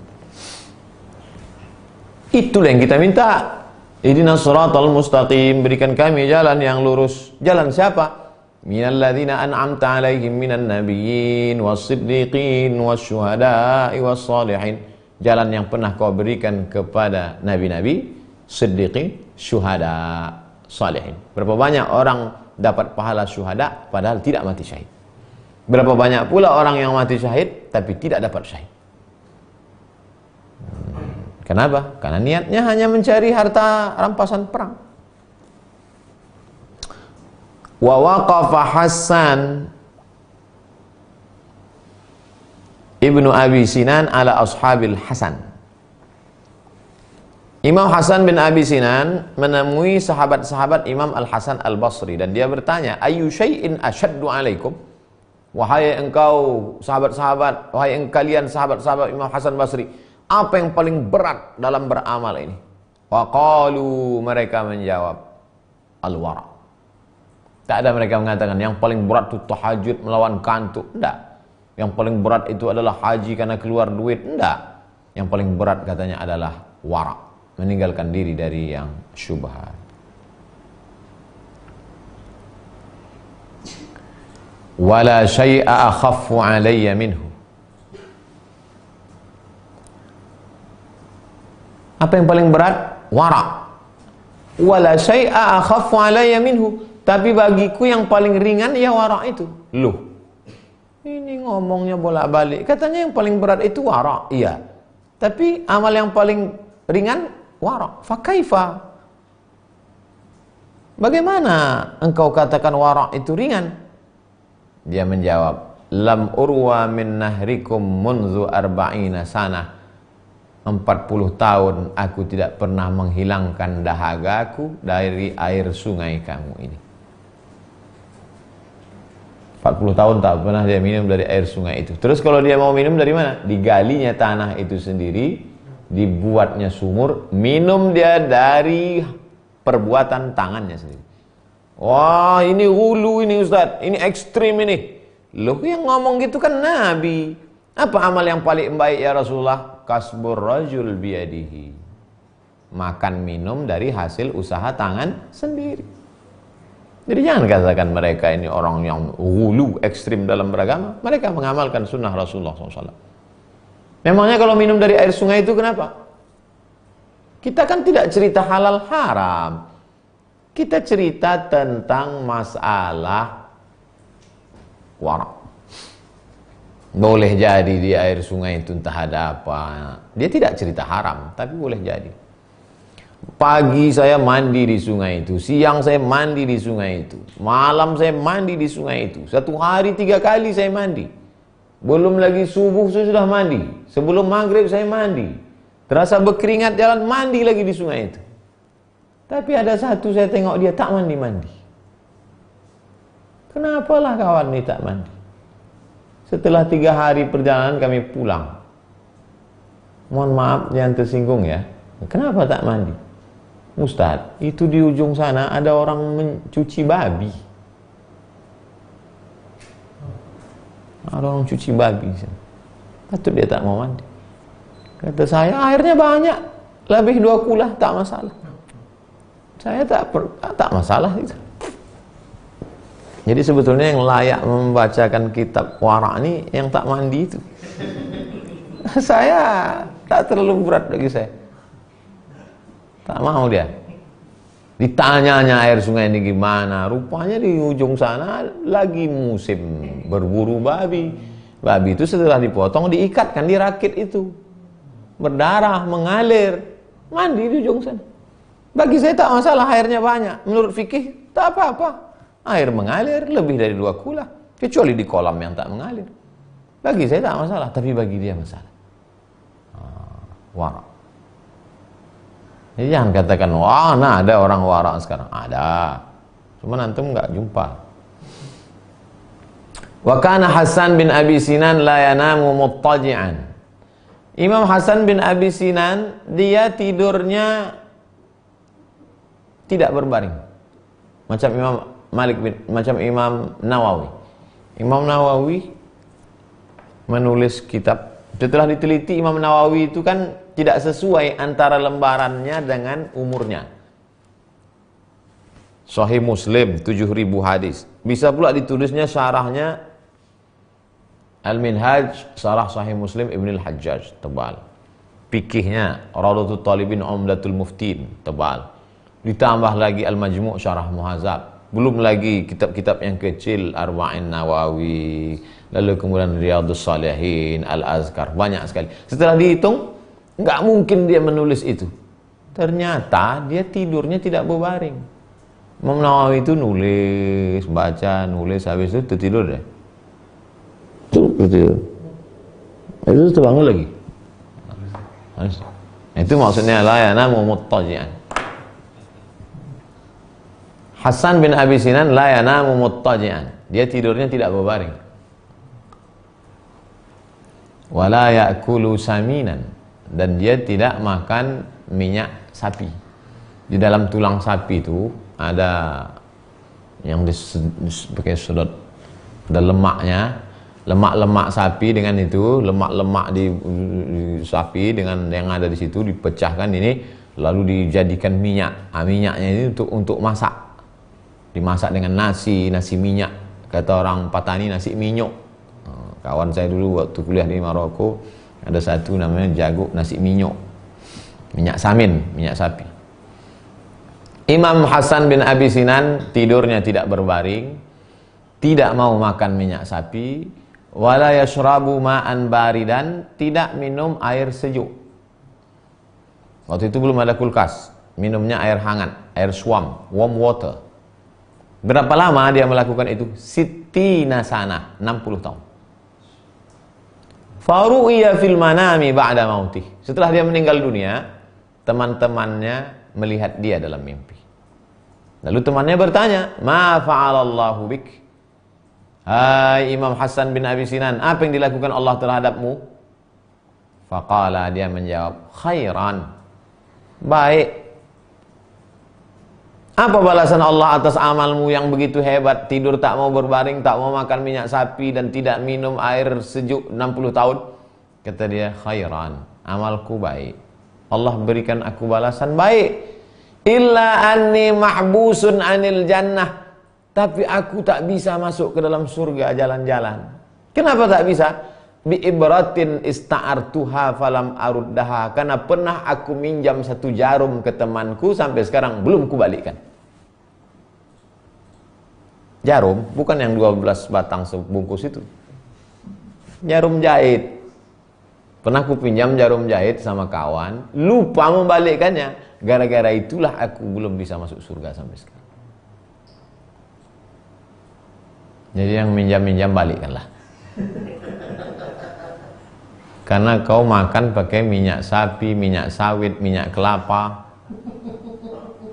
S1: Itulah yang kita minta. Ihdinas shiratal mustaqim, berikan kami jalan yang lurus. Jalan siapa? Minal ladzina an'amta 'alaihim minan nabiyyin was-siddiqin wasyuhada'i was-shalihin. Jalan yang pernah kau berikan kepada nabi-nabi, siddiqin, syuhada, salihin. Berapa banyak orang dapat pahala syuhada padahal tidak mati syahid. Berapa banyak pula orang yang mati syahid tapi tidak dapat syahid. Kenapa? Karena niatnya hanya mencari harta rampasan perang. Wa waqafa Hasan Ibnu Abi Sinan ala ashabil Hasan. Imam Hasan bin Abi Sinan menemui sahabat-sahabat Imam Al-Hasan Al-Basri dan dia bertanya, ayu syai'in asyaddu alaikum? Wahai engkau sahabat-sahabat, wahai kalian sahabat-sahabat Imam Hasan Basri, apa yang paling berat dalam beramal ini? Wa qalu, mereka menjawab, al-wara'. Tak ada mereka mengatakan yang paling berat itu tahajud melawan kantuk. Tidak. Yang paling berat itu adalah haji karena keluar duit. Tidak. Yang paling berat katanya adalah wara', meninggalkan diri dari yang syubhat. Wala syai'a akhaffu alayya minhu. Apa yang paling berat? Wara'. Wala syai'a akhaffu alayya minhu. Tapi bagiku yang paling ringan ya wara' itu. Loh, ini ngomongnya bolak-balik. Katanya yang paling berat itu wara'. Iya. Tapi amal yang paling ringan wara'. Fakaifa? Bagaimana engkau katakan wara' itu ringan? Dia menjawab, lam urwa min nahrikum munzu arba'ina sanah. 40 tahun aku tidak pernah menghilangkan dahagaku dari air sungai kamu ini. 40 tahun tak pernah dia minum dari air sungai itu. Terus kalau dia mau minum dari mana? Digalinya tanah itu sendiri, dibuatnya sumur, minum dia dari perbuatan tangannya sendiri. Wah, ini hulu ini Ustaz, ini ekstrim ini. Loh, yang ngomong gitu kan Nabi. Apa amal yang paling baik ya Rasulullah? Kasbur rajul biyadihi. Makan minum dari hasil usaha tangan sendiri. Jadi jangan katakan mereka ini orang yang hulu ekstrim dalam beragama. Mereka mengamalkan sunnah Rasulullah SAW. Memangnya kalau minum dari air sungai itu kenapa? Kita kan tidak cerita halal haram. Kita cerita tentang masalah wara'. Boleh jadi di air sungai itu entah ada apa. Dia tidak cerita haram, tapi boleh jadi. Pagi saya mandi di sungai itu, siang saya mandi di sungai itu, malam saya mandi di sungai itu. Satu hari 3 kali saya mandi. Belum lagi subuh saya sudah mandi. Sebelum maghrib saya mandi. Terasa berkeringat jalan, mandi lagi di sungai itu. Tapi ada satu saya tengok dia tak mandi-mandi. Kenapalah kawan ini tak mandi? Setelah 3 hari perjalanan kami pulang. Mohon maaf jangan tersinggung ya. Kenapa tak mandi? Ustaz, itu di ujung sana ada orang mencuci babi. Ada orang cuci babi. Patut dia tak mau mandi. Kata saya, airnya banyak, lebih 2 kula tak masalah. Saya tak masalah itu. Jadi sebetulnya yang layak membacakan kitab wara' ini yang tak mandi itu. Saya tak terlalu berat bagi saya. Tak mau dia. Ditanyanya air sungai ini gimana? Rupanya di ujung sana lagi musim berburu babi. Babi itu setelah dipotong diikatkan, dirakit itu. Berdarah, mengalir. Mandi di ujung sana. Bagi saya tak masalah airnya banyak. Menurut fikih tak apa-apa. Air mengalir lebih dari 2 kula. Kecuali di kolam yang tak mengalir. Bagi saya tak masalah, tapi bagi dia masalah. Wara. Jadi jangan katakan, wah nah ada orang wara sekarang. Ada. Cuma antum nggak jumpa. Wa kana Hasan bin Abi Sinan la yanamu muttaji'an. Imam Hasan bin Abi Sinan dia tidurnya tidak berbaring. Macam Imam Malik macam Imam Nawawi. Imam Nawawi menulis kitab. Setelah diteliti, Imam Nawawi itu kan tidak sesuai antara lembarannya dengan umurnya. Sahih Muslim 7.000 hadis. Bisa pula ditulisnya syarahnya Al-Minhaj, syarah Sahih Muslim Ibn al-Hajjaj, tebal. Fikihnya Rawdatul Talibin Umdatul Muftin, tebal. Ditambah lagi Al-Majmu' syarah Muhazab. Belum lagi kitab-kitab yang kecil, Arba'in Nawawi, lalu kemudian Riyadhus Shalihin, Al-Azkar, banyak sekali. Setelah dihitung, nggak mungkin dia menulis itu. Ternyata dia tidurnya tidak berbaring. Imam Nawawi itu nulis, baca, nulis, habis itu tertidur deh. Tertidur. Itu terbangun lagi. Itu maksudnya la yanamu muttaji'an. Hasan bin Abi Sinan la yanamu muttaji'an. Dia tidurnya tidak berbaring. Wala ya'kulu saminan, dan dia tidak makan minyak sapi. Di dalam tulang sapi itu ada yang pakai sedot, ada lemaknya, lemak-lemak sapi dengan itu, lemak-lemak di sapi dengan yang ada di situ dipecahkan ini, lalu dijadikan minyak. Minyaknya ini untuk masak. Dimasak dengan nasi minyak. Kata orang Patani, nasi minyok. Kawan saya dulu waktu kuliah di Maroko, ada satu namanya jago nasi minyok. Minyak samin, minyak sapi. Imam Hasan bin Abi Sinan tidurnya tidak berbaring, tidak mau makan minyak sapi, wala yashrabu ma'an baridan, tidak minum air sejuk. Waktu itu belum ada kulkas, minumnya air hangat, air swam, warm water. Berapa lama dia melakukan itu? Sittina sana, 60 tahun. Faru'iya fil manami ba'da mautih. Setelah dia meninggal dunia, teman-temannya melihat dia dalam mimpi. Lalu temannya bertanya, "Ma fa'alallahu bik?" Hai Imam Hasan bin Abi Sinan, apa yang dilakukan Allah terhadapmu? Faqala, dia menjawab, khairan, baik. Apa balasan Allah atas amalmu yang begitu hebat? Tidur tak mau berbaring, tak mau makan minyak sapi, dan tidak minum air sejuk 60 tahun. Kata dia, khairan, amalku baik. Allah berikan aku balasan baik. Illa anni mahbusun anil jannah. Tapi aku tak bisa masuk ke dalam surga jalan-jalan. Kenapa tak bisa? Bi ibratin ista'artuha falam aruddaha. Karena pernah aku minjam 1 jarum ke temanku, sampai sekarang belum kubalikkan. Jarum, bukan yang 12 batang sebungkus itu. Jarum jahit. Pernah aku pinjam jarum jahit sama kawan, lupa membalikkannya. Gara-gara itulah aku belum bisa masuk surga sampai sekarang. Jadi yang minjam-minjam balikkanlah. Karena kau makan pakai minyak sapi, minyak sawit, minyak kelapa.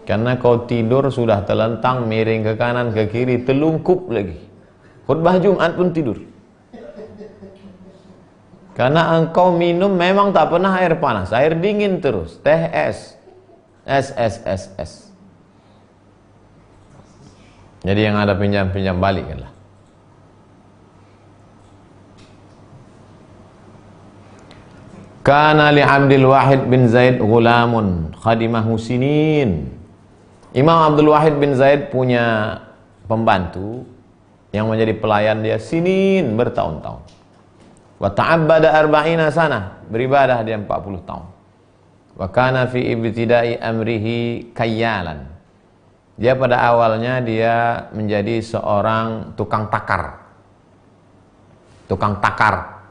S1: Karena kau tidur sudah telentang, miring ke kanan, ke kiri, telungkup lagi. Khutbah Jumat pun tidur. Karena engkau minum memang tak pernah air panas, air dingin terus, teh es. Es. Jadi yang ada pinjam-pinjam balikkanlah. kana li Abdul Wahid bin Zaid ghulamun khadimahu sinin. Imam Abdul Wahid bin Zaid punya pembantu yang menjadi pelayan dia sinin, bertahun-tahun. Wa ta'abbada arba'ina sana, beribadah dia 40 tahun. Wa kana fi ibtida'i amrihi kayyalan. Dia pada awalnya dia menjadi seorang tukang takar. Tukang takar.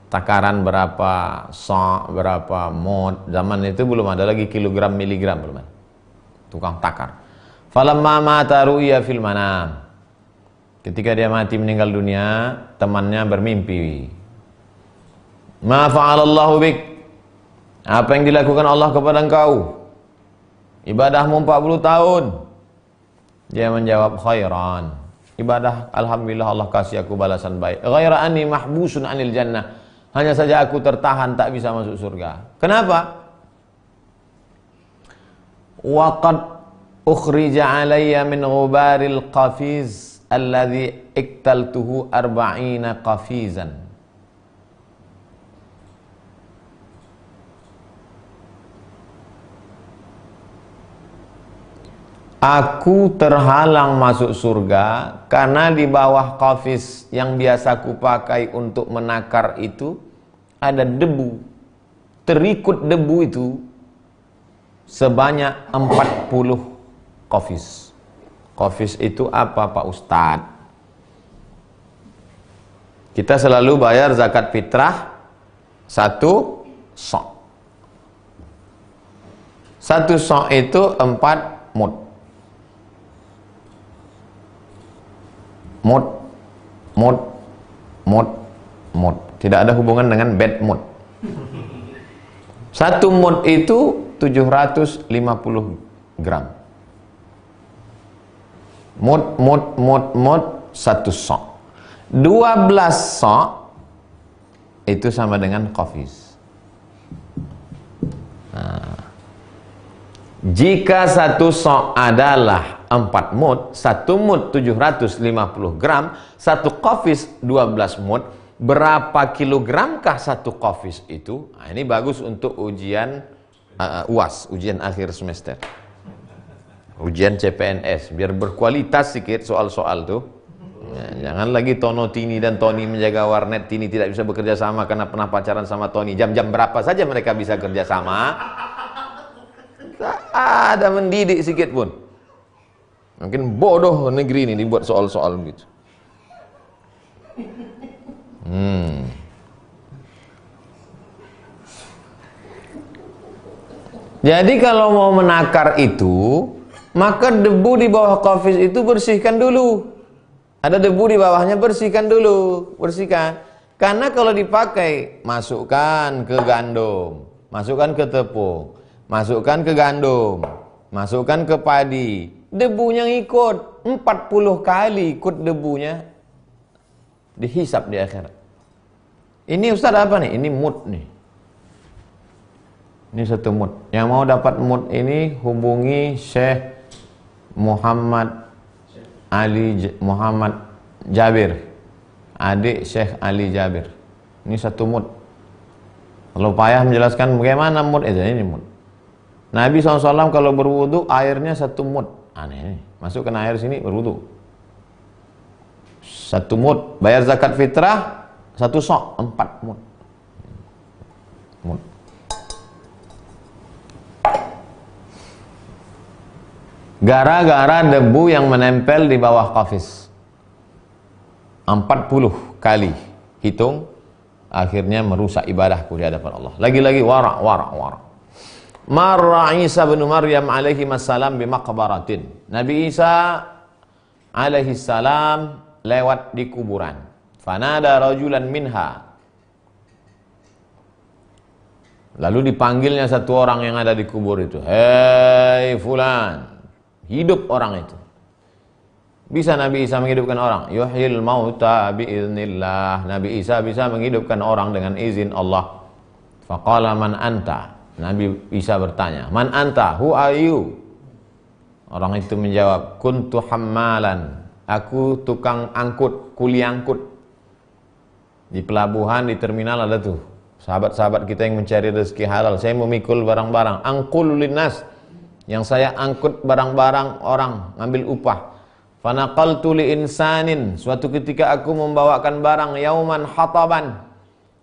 S1: Takaran berapa sa, berapa mod. Zaman itu belum ada lagi kilogram, miligram, belum ada. Tukang takar. Falamma mata ru'ya fil manam. Ketika dia mati meninggal dunia, temannya bermimpi. Ma fa'alallahu bik. Apa yang dilakukan Allah kepada engkau? Ibadahmu 40 tahun. Dia menjawab khairan. Ibadah alhamdulillah Allah kasih aku balasan baik. Ghaira anni mahbusun anil jannah. Hanya saja aku tertahan tak bisa masuk surga. Kenapa? Wa qad ukhrija alayya min ghubaril qafiz alladhi iktaltuhu 40 qafizan. Aku terhalang masuk surga karena di bawah qafiz yang biasa ku pakai untuk menakar itu ada debu. Terikut debu itu sebanyak 40 qafiz. Qafiz itu apa Pak Ustadz? Kita selalu bayar zakat fitrah 1 sok. 1 sok itu 4 mud. Mud. Tidak ada hubungan dengan bad mood. 1 mud itu 750 gram. Mud 1 sok. 12 sok itu sama dengan qafiz. Nah, jika 1 sok adalah 4 mud, 1 mud 750 gram, 1 qafiz 12 mud, berapa kilogramkah 1 qafiz itu? Nah, ini bagus untuk ujian UAS, ujian akhir semester. Ujian CPNS, biar berkualitas sedikit soal-soal tuh. Ya, jangan lagi Tono Tini dan Tony menjaga warnet, Tini tidak bisa bekerja sama karena pernah pacaran sama Tony. Jam-jam berapa saja mereka bisa kerja sama? Tak ada mendidik sedikit pun. Mungkin bodoh negeri ini dibuat soal-soal gitu. Jadi kalau mau menakar itu, maka debu di bawah qafiz itu bersihkan dulu. Ada debu di bawahnya, bersihkan dulu, bersihkan. Karena kalau dipakai, masukkan ke gandum, masukkan ke tepung, masukkan ke gandum, masukkan ke padi, debunya ikut 40 kali ikut debunya dihisap di akhirat. Ini Ustaz apa nih? Ini mud nih. Ini 1 mud. Yang mau dapat mud ini hubungi Syekh Muhammad Jabir, adik Syekh Ali Jabir. Ini 1 mud. Kalau payah menjelaskan bagaimana mud itu, ini mud. Nabi SAW kalau berwudu airnya 1 mud. Aneh ini. Masukkan air sini berwudu. 1 mud. Bayar zakat fitrah 1 sok, 4 mud. Gara-gara debu yang menempel di bawah qafiz 40 kali hitung, akhirnya merusak ibadahku di hadapan Allah. Lagi-lagi wara. Marra Isa bin Maryam alaihi wassalam bimaqbaratin. Nabi Isa alaihi salam lewat di kuburan. Fanada rajulan minha. Lalu dipanggilnya 1 orang yang ada di kubur itu. Hei fulan. Hidup orang itu. Bisa Nabi Isa menghidupkan orang? Yuhyil mauta biiznillah. Nabi Isa bisa menghidupkan orang dengan izin Allah. Faqala man anta? Nabi Isa bertanya, man anta? Who are you? Orang itu menjawab, kuntu hammalan. Aku tukang angkut, kuli angkut. Di pelabuhan, di terminal ada tuh sahabat-sahabat kita yang mencari rezeki halal. Saya memikul barang-barang, angkul linnas, yang saya angkut barang-barang orang, ngambil upah. Fanaqaltu li insanin, suatu ketika aku membawakan barang, yauman hataban,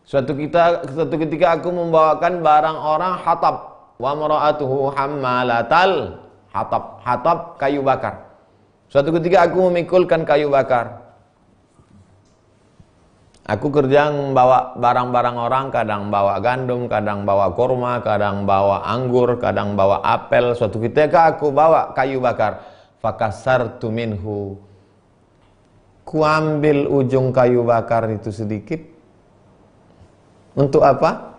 S1: suatu ketika aku membawakan barang orang hatab, wa mara'atuhu hammalatal hatab. Hatab kayu bakar. Suatu ketika aku memikulkan kayu bakar. Aku kerja membawa barang-barang orang, kadang bawa gandum, kadang bawa kurma, kadang bawa anggur, kadang bawa apel. Suatu ketika aku bawa kayu bakar. Fakasartu minhu, ku ambil ujung kayu bakar itu sedikit. Untuk apa?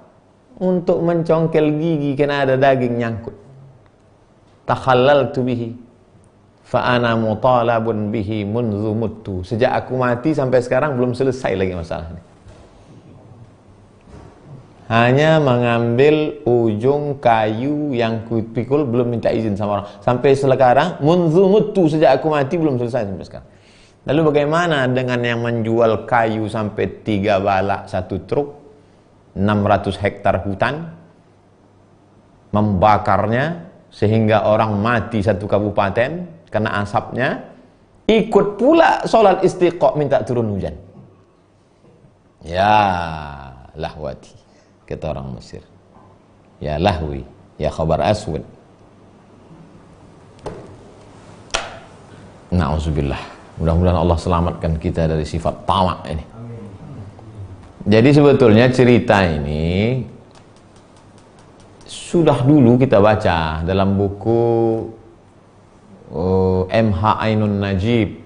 S1: Untuk mencongkel gigi karena ada daging nyangkut. Takhallaltu bihi fa ana mutalabun bihi munzu muttu. Sejak aku mati sampai sekarang belum selesai lagi masalahnya. Hanya mengambil ujung kayu yang kupikul, belum minta izin sama orang. Sampai sekarang munzu muttu, sejak aku mati belum selesai sampai sekarang. Lalu bagaimana dengan yang menjual kayu sampai 3 balak 1 truk, 600 hektar hutan, membakarnya sehingga orang mati 1 kabupaten karena asapnya, ikut pula sholat istiqo minta turun hujan. Ya lahwati, kata orang Mesir. Ya lahwi, ya khabar aswad. Na'udzubillah. Mudah-mudahan Allah selamatkan kita dari sifat tamak ini. Jadi sebetulnya cerita ini sudah dulu kita baca dalam buku MH Ainun Najib,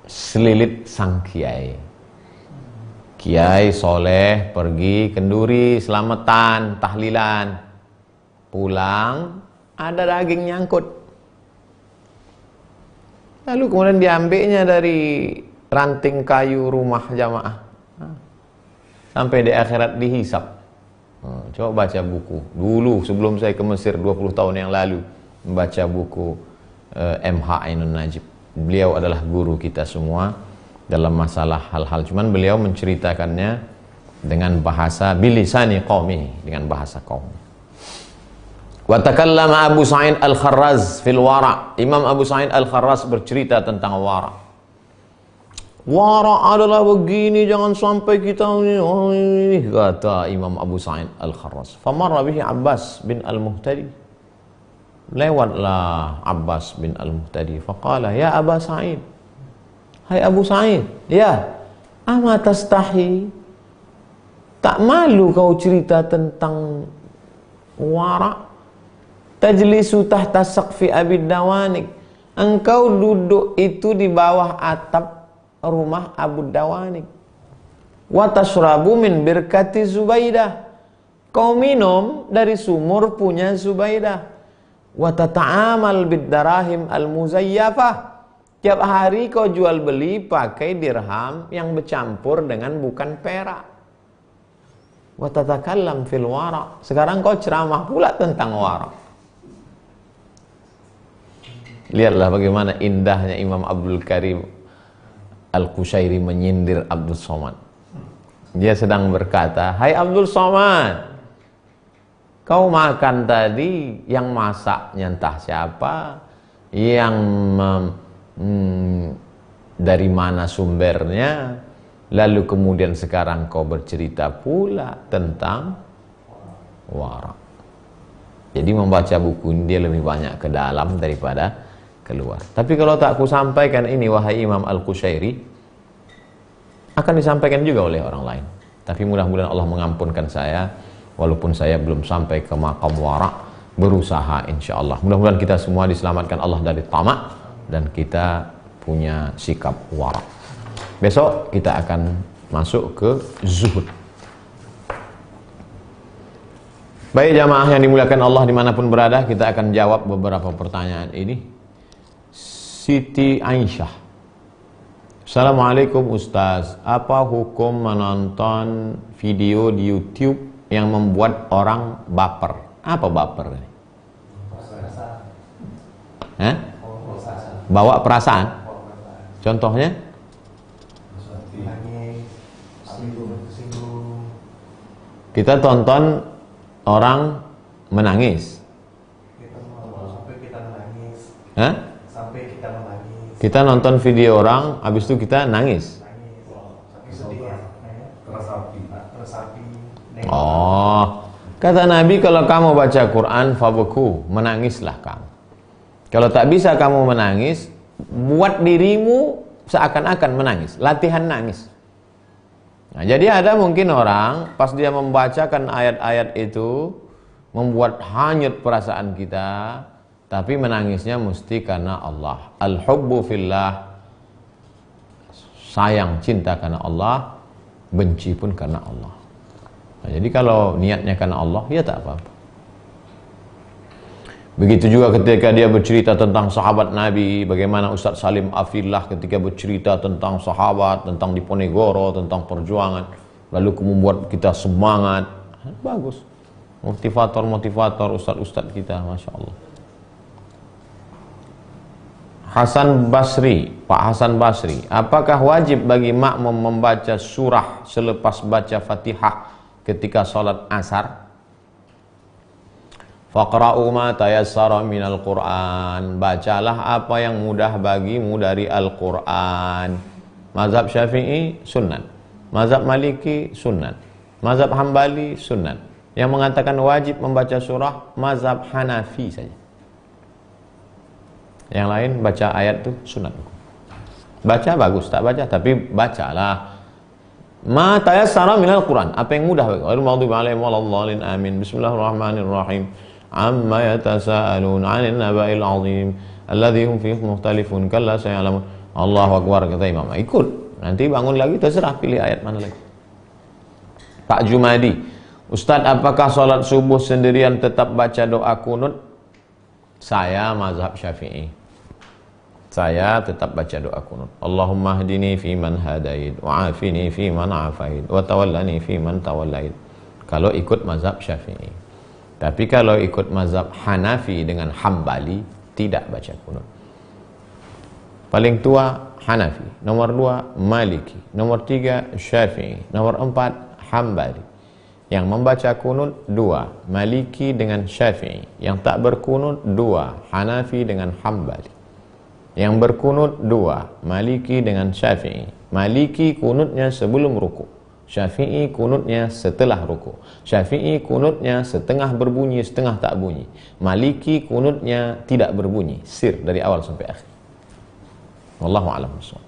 S1: Selilit Sang Kiai. Kiai soleh pergi kenduri selamatan, tahlilan, pulang ada daging nyangkut. Lalu kemudian diambilnya dari ranting kayu rumah jamaah, sampai di akhirat dihisap. Coba baca buku dulu sebelum saya ke Mesir 20 tahun yang lalu, membaca buku MH Ainun Najib. Beliau adalah guru kita semua dalam masalah hal-hal, cuman beliau menceritakannya dengan bahasa bilisani qaumi, dengan bahasa kaum. Wa takallama Abu Sa'id Al-Kharraz fil wara'. Imam Abu Sa'id Al-Kharraz bercerita tentang wara'. Wara' adalah begini, jangan sampai kita ini, kata Imam Abu Sa'id Al-Kharraz. Famarra bihi Abbas bin Al-Muhtadi. Lewatlah Abbas bin Al-Muhtadi. Faqala, ya Aba Sa'id, hai Abu Sa'id, ya, ama tastahi, tak malu kau cerita tentang wara'? Tajlisu tahta saqfi Abid Dawanik, engkau duduk itu di bawah atap rumah Abu Dawanik. Wa tashrabu min birkati Zubaidah, kau minum dari sumur punya Zubaidah. Wa tata'amal bid darahim al-muzayyafah, tiap hari kau jual beli pakai dirham yang bercampur dengan bukan perak. Wa tatakallam fil wara', sekarang kau ceramah pula tentang wara'. Lihatlah bagaimana indahnya Imam Abdul Karim Al-Qushairi menyindir Abdul Somad. Dia sedang berkata, hai Abdul Somad, kau makan tadi, yang masaknya entah siapa, yang dari mana sumbernya, lalu kemudian sekarang kau bercerita pula tentang wara'. Jadi membaca buku ini dia lebih banyak ke dalam daripada keluar. Tapi kalau tak ku sampaikan ini, wahai Imam Al-Qushairi, akan disampaikan juga oleh orang lain. Tapi mudah-mudahan Allah mengampunkan saya, walaupun saya belum sampai ke maqam wara', berusaha insya Allah. Mudah-mudahan kita semua diselamatkan Allah dari tamak dan kita punya sikap wara'. Besok kita akan masuk ke zuhud. Baik jamaah yang dimuliakan Allah dimanapun berada, kita akan jawab beberapa pertanyaan ini. Siti Aisyah, Assalamualaikum Ustaz, apa hukum menonton video di YouTube yang membuat orang baper? Apa baper ini? Bawa perasaan? Contohnya? Kita tonton orang menangis.
S2: Sampai kita menangis.
S1: Hah?
S2: Sampai kita menangis.
S1: Kita nonton video orang, habis itu kita nangis.
S2: Sampai sedih ya. Resapi.
S1: Oh, kata Nabi, kalau kamu baca Quran, fabuku, menangislah kamu. Kalau tak bisa kamu menangis, buat dirimu seakan-akan menangis, latihan nangis. Nah, jadi ada mungkin orang pas dia membacakan ayat-ayat itu membuat hanyut perasaan kita, tapi menangisnya mesti karena Allah. Al-hubbu fillah, sayang cinta karena Allah, benci pun karena Allah. Nah, jadi kalau niatnya karena Allah, ya tak apa-apa. Begitu juga ketika dia bercerita tentang sahabat Nabi, bagaimana Ustaz Salim Afillah ketika bercerita tentang sahabat, tentang Diponegoro, tentang perjuangan, lalu membuat kita semangat. Bagus. Motivator-motivator Ustaz-Ustaz kita, Masya Allah. Hasan Basri, Pak Hasan Basri, apakah wajib bagi makmum membaca surah selepas baca Fatihah ketika sholat asar? Faqra'u ma tayassara minal Qur'an, bacalah apa yang mudah bagimu dari Al-Quran. Mazhab Syafi'i sunnat, mazhab Maliki sunnat, mazhab Hambali sunnat. Yang mengatakan wajib membaca surah mazhab Hanafi saja. Yang lain baca ayat itu sunat. Baca bagus, tak baca tapi bacalah. Ma tayassara minal Qur'an, apa yang mudah bagi. Ghairil maghdubi 'alaihim waladdallin. Amin. Bismillahirrahmanirrahim. Amma yatasaalun 'anil naba'il 'azim alladzi hum fihi mukhtalifun kalla sayalamun. Allahu akbar, kata imam. Ikut. Nanti bangun lagi terserah pilih ayat mana lagi. Pak Jumadi, Ustaz, apakah salat subuh sendirian tetap baca doa kunut? Saya mazhab Syafi'i. Saya tetap baca doa kunut. Allahumma hdini fi man hadait, wa afini fi man afait, wa tawallani fi man tawallait. Kalau ikut mazhab Syafi'i. Tapi kalau ikut mazhab Hanafi dengan Hambali, tidak baca kunut. Paling tua Hanafi, nomor 2 Maliki, nomor 3 Syafi'i, nomor 4 Hambali. Yang membaca kunut 2 Maliki dengan Syafi'i, yang tak berkunut 2 Hanafi dengan Hambali. Yang berkunut 2 Maliki dengan Syafi'i. Maliki kunutnya sebelum ruku', Syafi'i kunutnya setelah ruku'. Syafi'i kunutnya setengah berbunyi, setengah tak bunyi. Maliki kunutnya tidak berbunyi, sir dari awal sampai akhir. Wallahu a'lam bishawab.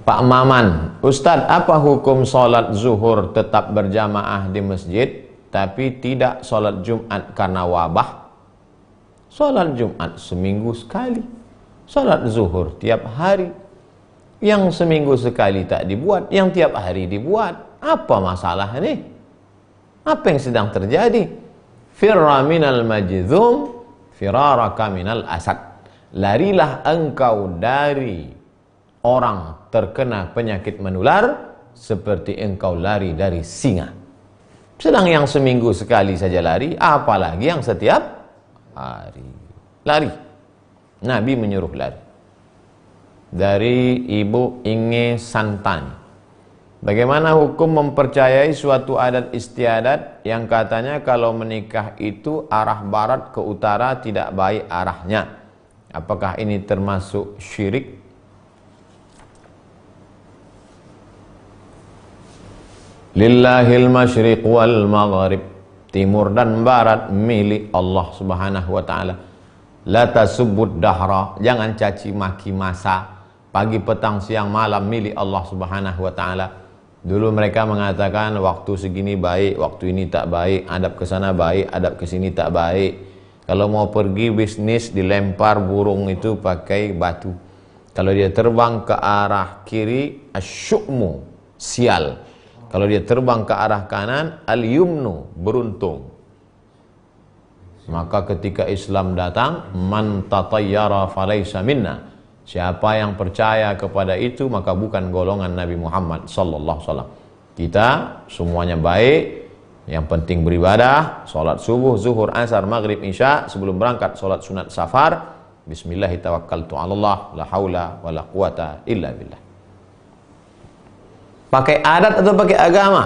S1: Pak Maman, Ustadz, apa hukum sholat zuhur tetap berjamaah di masjid tapi tidak sholat Jumat karena wabah? Sholat Jumat seminggu sekali, sholat zuhur tiap hari. Yang seminggu sekali tak dibuat, yang tiap hari dibuat. Apa masalah ini? Apa yang sedang terjadi? Firra minal majzum firaraka minal asad. Larilah engkau dari orang terkena penyakit menular seperti engkau lari dari singa. Sedang yang seminggu sekali saja lari, apalagi yang setiap hari lari. Nabi menyuruh lari. Dari Ibu Inge Santani, bagaimana hukum mempercayai suatu adat istiadat yang katanya kalau menikah itu arah barat ke utara tidak baik arahnya? Apakah ini termasuk syirik? Lillahil masyriq wal maghrib, timur dan barat milik Allah Subhanahu wa taala. La tasubbud dahra, jangan caci maki masa. Pagi, petang, siang, malam milik Allah Subhanahu wa taala. Dulu mereka mengatakan waktu segini baik, waktu ini tak baik, adab ke sana baik, adab ke sini tak baik. Kalau mau pergi bisnis dilempar burung itu pakai batu. Kalau dia terbang ke arah kiri, asyukmu, sial. Kalau dia terbang ke arah kanan, al-yumnu, beruntung. Maka ketika Islam datang, man tatayyara falaysa minna. Siapa yang percaya kepada itu maka bukan golongan Nabi Muhammad sallallahu alaihi wasallam. Kita semuanya baik, yang penting beribadah, salat subuh, zuhur, asar, maghrib, isya, sebelum berangkat salat sunat safar, bismillah tawakkaltu 'alallah, la haula wala quwata illa billah. Pakai adat atau pakai agama?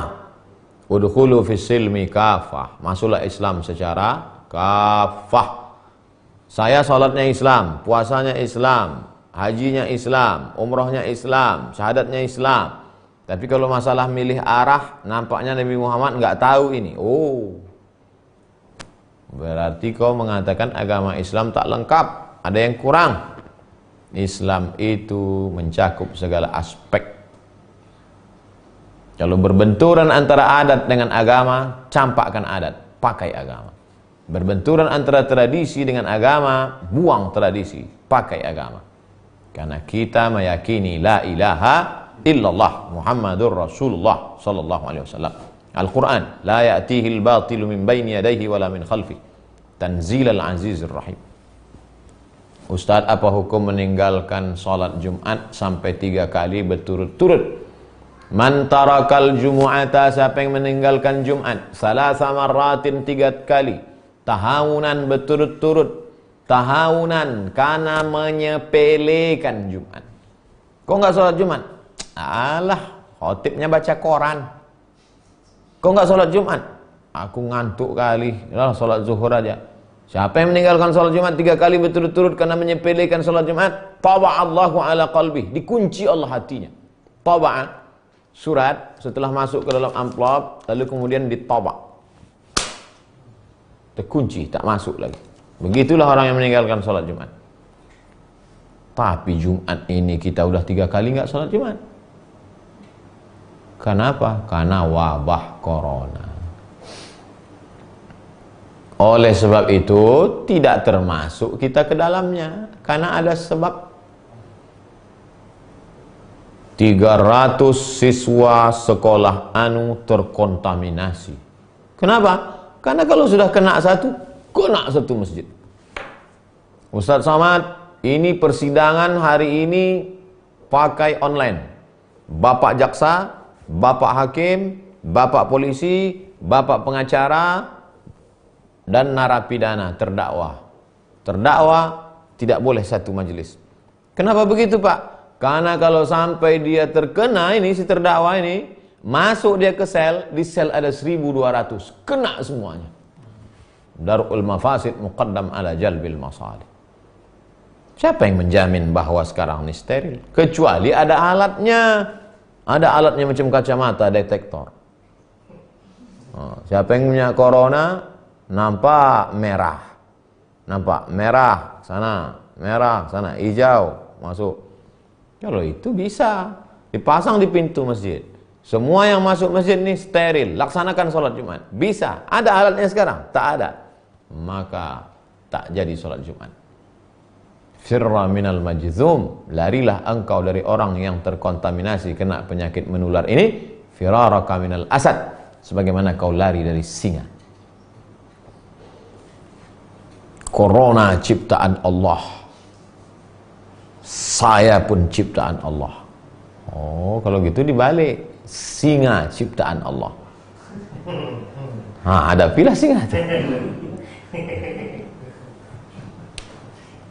S1: Udkhulu fis silmi kafah. Masuklah Islam secara kafah. Saya salatnya Islam, puasanya Islam, hajinya Islam, umrohnya Islam, syahadatnya Islam. Tapi kalau masalah milih arah, nampaknya Nabi Muhammad nggak tahu ini. Oh, berarti kau mengatakan agama Islam tak lengkap, ada yang kurang. Islam itu mencakup segala aspek. Kalau berbenturan antara adat dengan agama, campakkan adat, pakai agama. Berbenturan antara tradisi dengan agama, buang tradisi, pakai agama. Karena kita meyakini la ilaha illallah Muhammadur Rasulullah sallallahu alaihi wasallam. Al-Quran, la ya'tihil batilu min baini yadayhi wala min khalfi. Tanzilal azizir rahim. Ustaz, apa hukum meninggalkan salat Jumat sampai 3 kali berturut-turut? Man tarakal jumu'ata, siapa yang meninggalkan Jumat salasa marratin 3 kali, tahawunan berturut-turut, tahawunan karena menyepelekan Jumat. Kok nggak sholat Jumat? Alah, khotibnya baca koran. Kok nggak sholat Jumat? Aku ngantuk kali, lah sholat zuhur aja. Siapa yang meninggalkan sholat Jumat 3 kali berturut-turut karena menyepelekan sholat Jumat, taba'allahu ala qalbih, dikunci Allah hatinya. Taba'a, surat setelah masuk ke dalam amplop, lalu kemudian ditabak, terkunci, tak masuk lagi. Begitulah orang yang meninggalkan sholat Jumat. Tapi Jumat ini kita udah 3 kali nggak sholat Jumat. Kenapa? Karena wabah corona. Oleh sebab itu tidak termasuk kita ke dalamnya, karena ada sebab. 300 siswa sekolah anu terkontaminasi. Kenapa? Karena kalau sudah kena satu masjid. Ustaz Somad, ini persidangan hari ini pakai online. Bapak jaksa, bapak hakim, bapak polisi, bapak pengacara, dan narapidana terdakwa. Terdakwa tidak boleh satu majelis. Kenapa begitu, Pak? Karena kalau sampai dia terkena ini, si terdakwa ini, masuk dia ke sel, di sel ada 1200, kena semuanya. Darul mafasid muqaddam ala jalbil masalih. Siapa yang menjamin bahwa sekarang ini steril? Kecuali ada alatnya. Ada alatnya macam kacamata detektor. Siapa yang punya corona, nampak merah. Nampak merah sana, merah sana, hijau, masuk. Kalau itu bisa dipasang di pintu masjid. Semua yang masuk masjid ini steril, laksanakan sholat Jumat. Bisa. Ada alatnya sekarang? Tak ada. Maka tak jadi sholat Jumat. Firra minal majzum, larilah engkau dari orang yang terkontaminasi kena penyakit menular ini. Firaraka minal asad, sebagaimana kau lari dari singa. Corona ciptaan Allah. Saya pun ciptaan Allah. Oh, kalau gitu dibalik. Singa ciptaan Allah. Hadapilah singa.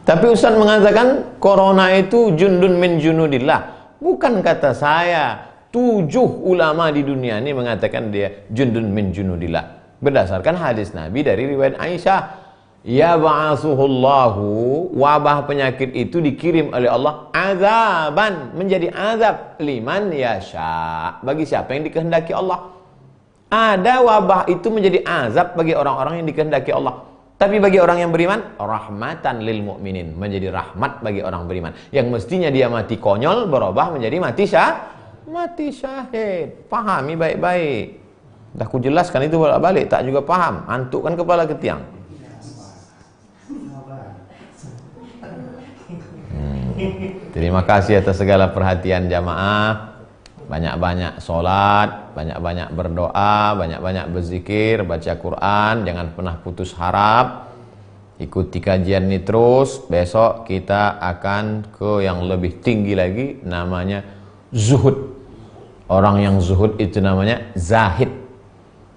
S1: Tapi Ustaz mengatakan corona itu jundun min junudillah. Bukan kata saya. 7 ulama di dunia ini mengatakan dia jundun min junudillah. Berdasarkan hadis Nabi dari riwayat Aisyah. Ya ba'asuhullahu, wabah penyakit itu dikirim oleh Allah azaban, menjadi azab liman yasha, bagi siapa yang dikehendaki Allah. Ada wabah itu menjadi azab bagi orang-orang yang dikehendaki Allah. Tapi bagi orang yang beriman, rahmatan lil mu'minin, menjadi rahmat bagi orang beriman. Yang mestinya dia mati konyol berubah menjadi mati syahid. Pahami baik-baik. Dah ku jelaskan itu bolak-balik, tak juga paham, antukkan kepala ke tiang. Terima kasih atas segala perhatian jamaah. Banyak-banyak sholat, banyak-banyak berdoa, banyak-banyak berzikir, baca Quran, jangan pernah putus harap. Ikuti kajian ini terus. Besok kita akan ke yang lebih tinggi lagi, namanya zuhud. Orang yang zuhud itu namanya zahid.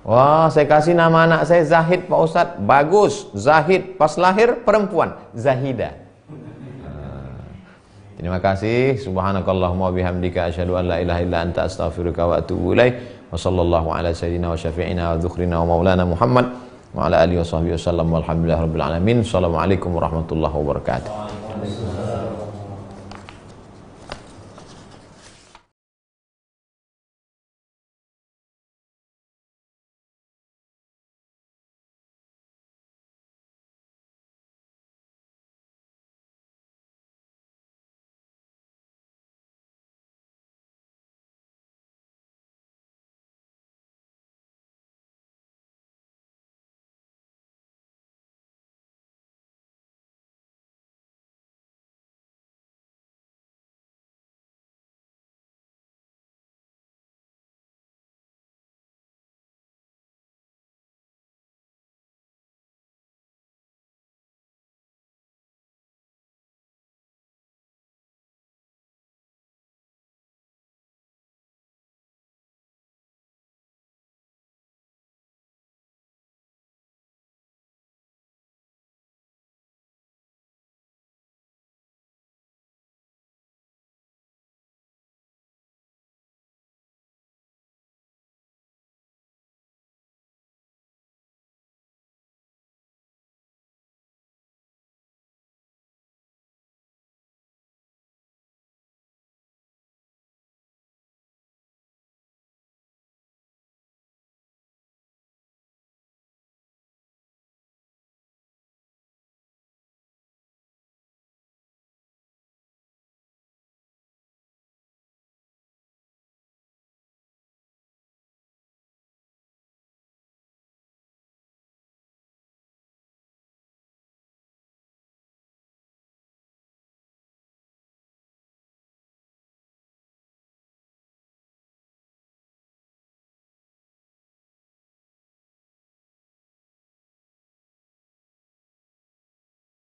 S1: Wah, saya kasih nama anak saya Zahid, Pak Ustadz. Bagus, Zahid. Pas lahir perempuan, Zahida. Terima kasih. Subhanakallahumma bihamdika asyhadu an la ilaha illa anta astaghfiruka wa atubu ilaik. Wa sallallahu ala sayyidina wa syafi'ina wa dzukhrina wa maulana Muhammad wa ala alihi wa sahbihi wasallam walhamdulillahirabbil alamin. Assalamualaikum warahmatullahi wabarakatuh.